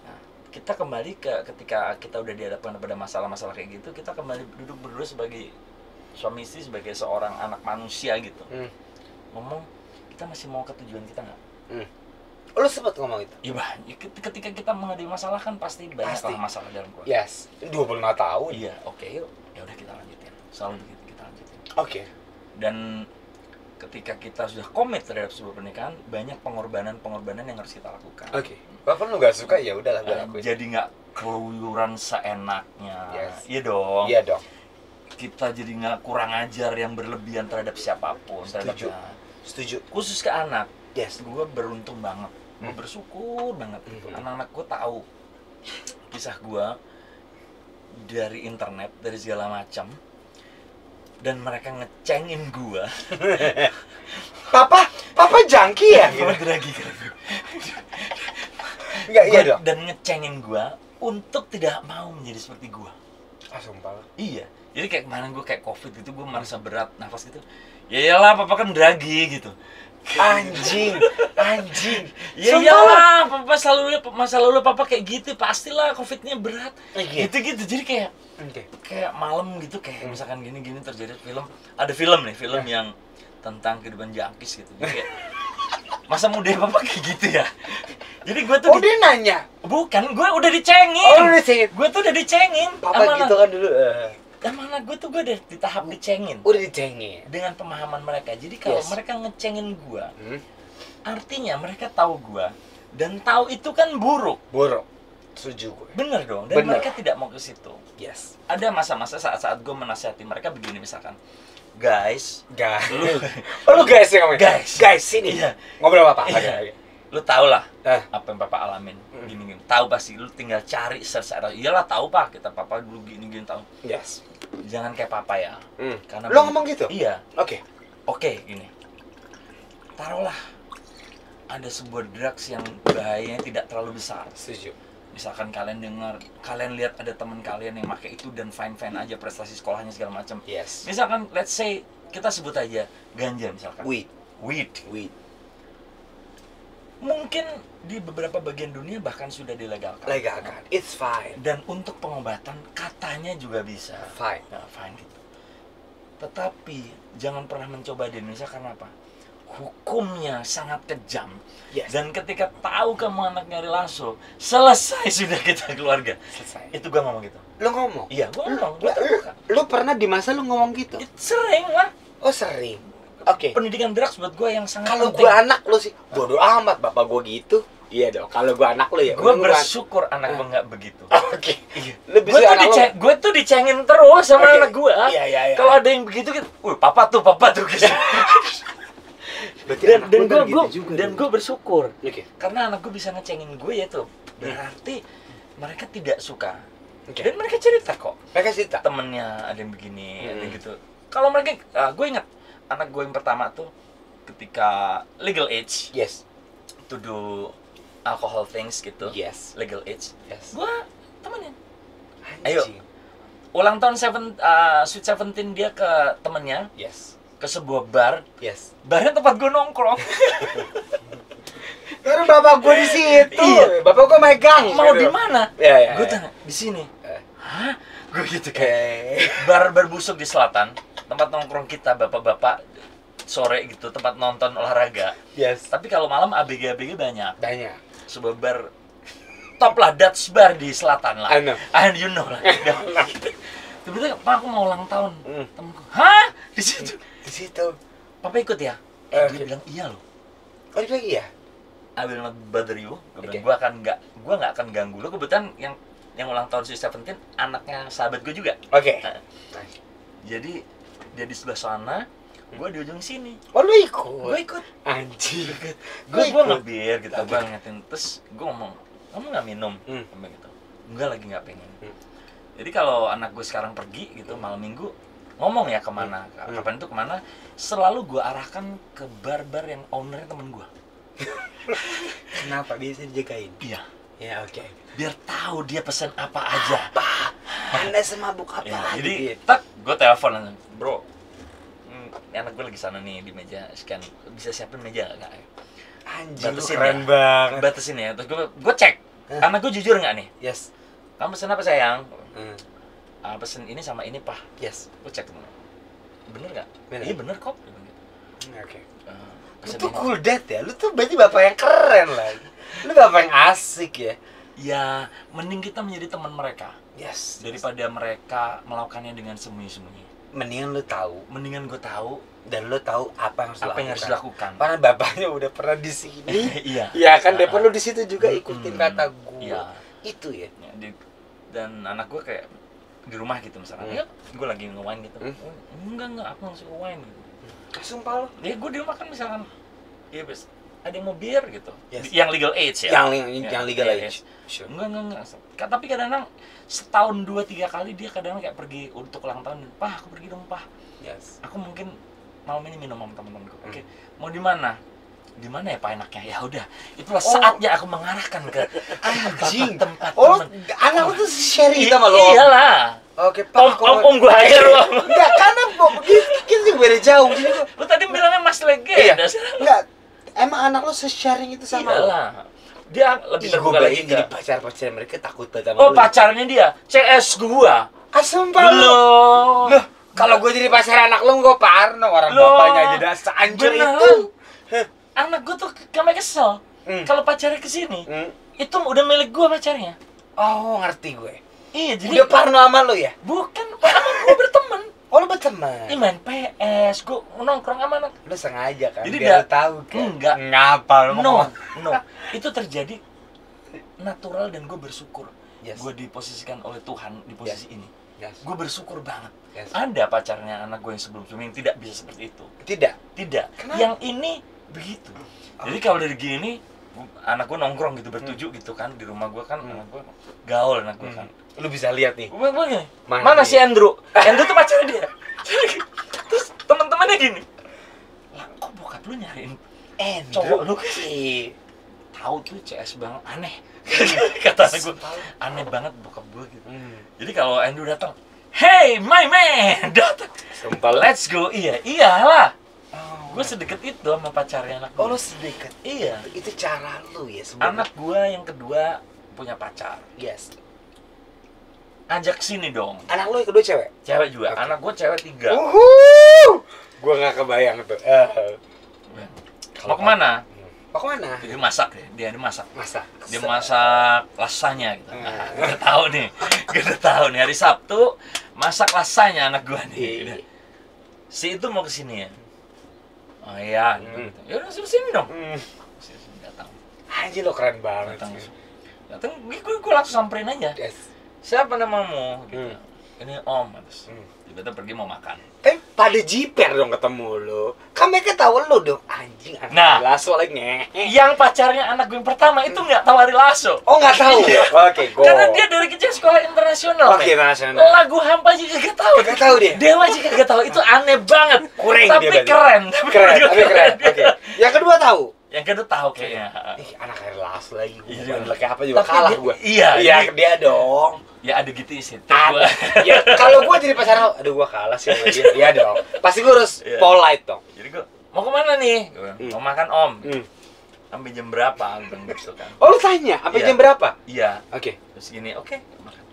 Nah, kita kembali ketika kita udah dihadapkan pada masalah-masalah kayak gitu, kita kembali duduk berdua sebagai suami istri, sebagai seorang anak manusia gitu. ngomong kita masih mau ke tujuan kita nggak? Lu sempet ngomong itu? Iya bah, ketika kita menghadapi masalah kan pasti banyak masalah dalam keluarga. Yes, 25 tahun. Iya, oke yuk, ya udah kita lanjutin. Selalu begitu kita lanjutin. Oke. Dan ketika kita sudah komit terhadap sebuah pernikahan, banyak pengorbanan yang harus kita lakukan. Oke. Walaupun lu nggak suka, ya udahlah gue lakuin. Jadi nggak keluyuran seenaknya. Yes. Iya dong. Iya dong. Kita jadi nggak kurang ajar yang berlebihan terhadap siapapun. Setuju. Khusus ke anak. Yes. Gue beruntung banget. Gue bersyukur banget. Anak-anak gue tahu kisah gue dari internet, dari segala macam. Dan mereka ngecengin gue. Papa jangki ya? Papa dragi kan. Enggak, iya dong. Dan ngecengin gue untuk tidak mau menjadi seperti gue. Sumpah. Iya. Jadi kayak kemarin gue kayak covid gitu, gue merasa berat nafas gitu. Ya iyalah, papa kan dragi gitu. Anjing. Ya iyalah, papa masa lalu papa kayak gitu, pastilah covidnya berat. Gitu. Jadi kayak malam gitu, kayak misalkan gini terjadi ada film yang tentang kehidupan jangkis gitu. Jadi kayak masa muda papa kayak gitu ya. Jadi gue tuh dia nanya. Bukan, gue udah dicengin. Gue tuh udah dicengin. Papa gitu kan dulu. Mana gue udah di tahap dicengin. Udah dicengin. Dengan pemahaman mereka. Jadi kalau mereka ngecengin gue, artinya mereka tahu gue dan tahu itu kan buruk. Setuju gue. Bener dong. Dan mereka tidak mau ke situ. Yes. Ada masa-masa saat gue menasihati mereka begini misalkan. Guys. Lu guys yang ngomong. Guys sini. Iya. Ngobrol apa? Iya. Lu tau lah apa yang papa alamin. Gini. Tahu pasti. Lu tinggal cari search. Iyalah tahu pak. Kita papa dulu gini tahu. Yes. Jangan kayak papa ya. Karena lu ngomong gitu? Iya. Oke, gini. Taruhlah ada sebuah drugs yang bahayanya tidak terlalu besar. Setuju. Misalkan kalian lihat ada teman kalian yang pakai itu dan fine aja prestasi sekolahnya segala macam. Yes. Misalkan let's say kita sebut aja ganja misalkan. Weed. Mungkin di beberapa bagian dunia bahkan sudah dilegalkan. It's fine. Dan untuk pengobatan katanya juga bisa. Fine gitu. Tetapi jangan pernah mencoba di Indonesia karena apa? Hukumnya sangat kejam. Yes. Dan ketika tahu kamu anaknya Rilaso, selesai sudah kita keluarga. Itu gua ngomong gitu. Lu ngomong? Iya, gua ngomong. Lu pernah di masa lu ngomong gitu? Sering lah. Oh, sering. Oke. Pendidikan drugs buat gua yang sangat kalau penting. Gua anak lu sih bodoh amat, bapak gua gitu. Iya dong. Kalau gua anak lu ya. Gua bersyukur anak gua nggak begitu. Oke. Iya. Gua tuh dicengin terus sama anak gua. Iya. Kalau ada yang begitu gitu, papa tuh gitu. Dan gue bersyukur karena anak gue bisa ngecengin gue ya tuh berarti mereka tidak suka dan mereka cerita kok temennya ada yang begini ada yang gitu. Kalau mereka gue ingat anak gue yang pertama tuh ketika legal age to do alcohol things gitu legal age gue temenin ayo ulang tahun Sweet 17 dia ke temennya ke sebuah bar. Barnya tempat gue nongkrong. Karena bapak gue di situ. Iya. Bapak gue megang. Mau di mana? Iya. Gue tanya, di sini. Hah? Gue gitu kayak bar berbusuk di selatan, tempat nongkrong kita bapak-bapak sore gitu, tempat nonton olahraga. Tapi kalau malam ABG banyak. Sebuah bar top lah, Dutch bar di selatan lah. And you know lah. Tiba-tiba, Pak, aku mau ulang tahun. Temenku, hah? Di situ. Papa ikut ya? Dia bilang iya loh. Oh, dia bilang iya? I will not bother you. Gue nggak akan ganggu lo. Kebetulan yang ulang tahun Sweet 17 anaknya sahabat gue juga. Jadi dia di sebelah sana, gue di ujung sini. Oh, lu ikut? Gue ikut. Anjir. Gue ngebir gitu, gue ngatin. Terus gue ngomong, kamu nggak minum? Gitu. Enggak, lagi nggak pengen. Jadi kalau anak gue sekarang pergi gitu malam minggu, ngomong ya kemana, kapan itu kemana, selalu gue arahkan ke bar-bar yang ownernya temen gue. Kenapa? Biasa dijagain? Iya. Ya, oke. Biar tahu dia pesan apa aja. Anda semabuk apa lagi? Jadi, gue telepon, bro, anak gue lagi sana nih di meja sekian, bisa siapin meja nggak? Anjir, keren banget. Batasin ya, terus gue cek, anak gue jujur nggak nih? Kamu pesen apa sayang? Pesen ini sama ini pak. Gue cek dulu. Bener nggak? Iya bener kok. Lu tuh cool dad ya, lu tuh berarti bapak yang keren lah. Lu bapak yang asik ya. Ya, mending kita menjadi teman mereka. Yes. Daripada mereka melakukannya dengan sembunyi-sembunyi. Mendingan gue tahu dan lu tahu apa yang harus dilakukan. Karena bapaknya udah pernah di sini. Iya. Iya kan, daripada lu di situ juga ikutin kata gue. Iya. Itu ya. Dan anak gue kayak di rumah gitu misalnya. Ya, gue lagi nge-wine gitu. Enggak, aku langsung nge-wine gitu. Sumpah lo? Ya gue di rumah kan misalkan, ya bes, ada yang mau bir gitu, yes. Yang legal age ya? Yang legal age. Sure. Enggak. Tapi kadang-kadang setahun 2-3 kali dia kadang kayak pergi untuk ulang tahun. Pak, aku pergi dong, Pak. Yes. Aku mungkin malam ini minum sama teman-temanku. Oke. Mau di mana? Di mana ya Pak enaknya? Ya udah, itulah saatnya aku mengarahkan ke anjing tempat. Anak lu tuh sharing sama lo. Iyalah. Oke, Pak. Om gue aja lu. Enggak, karena kita juga beda jauh. Jadi lu tadi bilangnya Mas Legenda. Iya. Enggak. Emang anak lu se-sharing itu sama lo? Iyalah. Dia lebih terbuka lagi. Jadi pacar-pacar mereka takut banget sama lu. Oh, pacarnya dia. CS gua. Sumpah lu. Loh, kalau gua jadi pacar anak lu, gua parno. Orang bapaknya aja dah seanjur itu. Anak gua tuh kami kesel. Kalau pacarnya kesini, itu udah milik gua pacarnya. Oh, ngerti gue. Iya, jadi udah parno sama lu ya? Bukan, gua berteman. Oh, lu berteman? Iya, main PS, gua nongkrong sama anak. Lu sengaja kan? Jadi biar lu tahu kan? Enggak. Ngapa lu No. Itu terjadi natural dan gue bersyukur. Yes. Gue diposisikan oleh Tuhan di posisi ini. Yes. Gue bersyukur banget. Yes. Ada pacarnya anak gue yang sebelum-sebelumnya yang tidak bisa seperti itu. Tidak. Kenapa? Yang ini begitu. Jadi kalau dari gini, anak gue nongkrong gitu bertujuh gitu kan di rumah gue kan, anak gue gaul anak gue kan. Lu bisa lihat nih. Mana si Andrew? Andrew tuh pacarnya dia. Terus teman-temannya gini. Lah, kok bokap lu nyariin cowok lu sih? Tahu tuh CS banget, aneh. Kata anak gue, aneh banget bokap gue gitu. Jadi kalau Andrew datang, hey my man, datang. Let's go. Iyalah. Gue sedekat itu sama pacarnya anak gue. Oh, lu sedekat? Iya. Itu cara lu ya sebenarnya. Anak gue yang kedua punya pacar. Yes. Ajak sini dong. Anak lu yang kedua cewek? Cewek juga. Okay. Anak gue cewek 3. Gue nggak kebayang tuh. Mau kemana? Mau kemana? Dia masak ya. Dia masak. Dia Masak lasanya gitu. Gue udah tahu nih. Hari Sabtu masak lasanya anak gue nih. Si itu mau kesini ya. Oh iya. Ya udah sini dong. Datang. Anjir lo keren banget. Datang. Gue langsung samperin aja. Yes. Siapa namamu? Gitu. Ini Om. Tiba-tiba pergi mau makan. Pada jiper dong ketemu lo. Kan mereka tahu lo dong. Anjing, nah, Lasso lagi ngehe. Yang pacarnya anak gue yang pertama itu nggak tahu Ari Lasso. Oh, nggak tahu. Oke, go. Karena dia dari kecil sekolah internasional. Oke, internasional. Lagu Hampa juga nggak tahu. Nggak tahu dia. Dewa juga nggak tahu. Itu aneh banget. Kurang tapi dia keren. Keren. Oke. Yang kedua tahu. Yang kedua tahu kayaknya. Anak Ari Lasso lagi. Iya. Kayak apa juga kalah gue. Iya. Dia dong. Ya ada gitu sih. Ya, kalau gue jadi pacar, aduh gue kalah sih sama dia. Iya dong. Pasti gue harus polite dong. Jadi gue mau kemana nih? Mau makan Om. Sampai jam berapa? Gitu kan. Oh, lu tanya? Sampai jam berapa? Iya. Oke. Terus gini, oke, makan.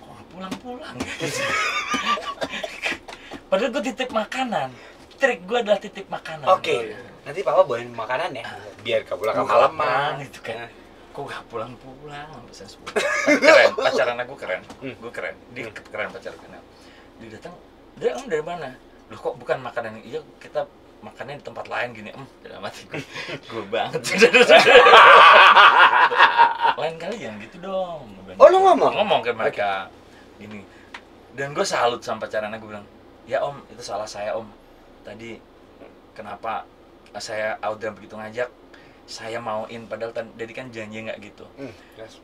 Kok nggak pulang-pulang? Padahal gue titip makanan. Trik gue adalah titip makanan. Oke. Nanti papa bawain makanan ya, biar gak pulang kemalaman gitu kan. Kok gak pulang-pulang sampai jam 10. Keren, pacar anak gue keren. Gue keren. Dia keren pacar gue. Dia datang, dia Om dari mana? Loh kok bukan makanan yang iya, kita makannya di tempat lain gini. Dalam hati gue banget. Lain kali jangan gitu dong. Oh, lu ngomong? Ngomong ke mereka gini. Dan gue salut sama pacar anak gue bilang, ya Om, itu salah saya Om. Tadi kenapa saya Audra begitu ngajak, saya mauin padahal tadi kan janji nggak gitu.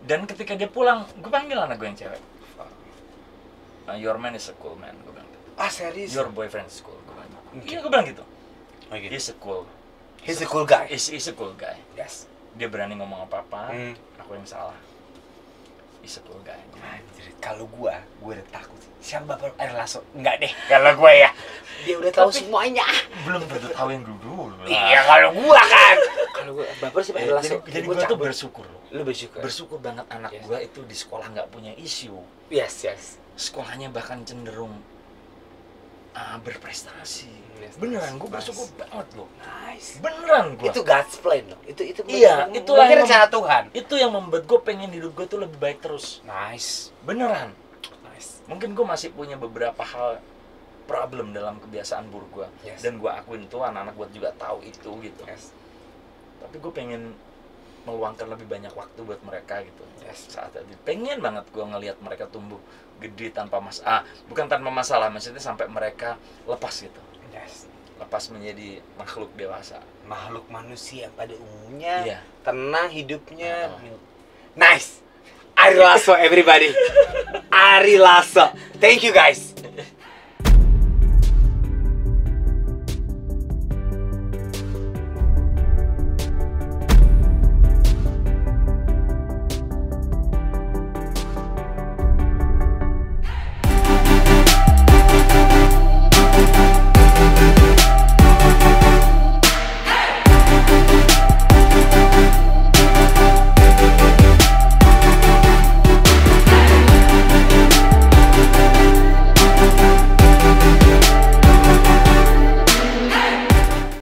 Dan ketika dia pulang, gue panggil anak gue yang cewek. Your man is a cool man, gue bilang. Serius? Your boyfriend is cool, gue bilang. Iya, gue bilang gitu. He's a cool guy. He's a cool guy. Yes. Dia berani ngomong apa-apa, aku yang salah. He's a cool guy. Anjir, kalau gue udah takut. Siapa bapak Ari Lasso? Enggak deh, kalau gue ya. Dia udah tahu semuanya. Belum tentu tahu yang dulu. Iya, kalau gue kan. Kalau gue bapak siapa Ari Lasso? Jadi gue tuh bersyukur loh. Lu bersyukur? Bersyukur banget anak gue itu di sekolah nggak punya isu. Yes. Sekolahnya bahkan cenderung berprestasi. Beneran, gue bersyukur banget loh. Nice. Beneran gue. Itu God's plan loh. Itu iya, itulah yang rencana Tuhan. Itu yang membuat gue pengen hidup gue tuh lebih baik terus. Nice. Beneran. Nice. Mungkin gue masih punya beberapa hal problem dalam kebiasaan buruk gue. Yes. Dan gue akuin tuh, anak-anak gue juga tahu itu gitu. Yes. Tapi gue pengen meluangkan lebih banyak waktu buat mereka gitu. Yes. Saat tadi pengen banget gue ngelihat mereka tumbuh gede tanpa bukan tanpa masalah, maksudnya sampai mereka lepas gitu. Yes. Lepas menjadi makhluk dewasa, makhluk manusia pada umumnya, iya. Tenang hidupnya. Nice. Ari Lasso everybody. Ari Lasso. Thank you guys.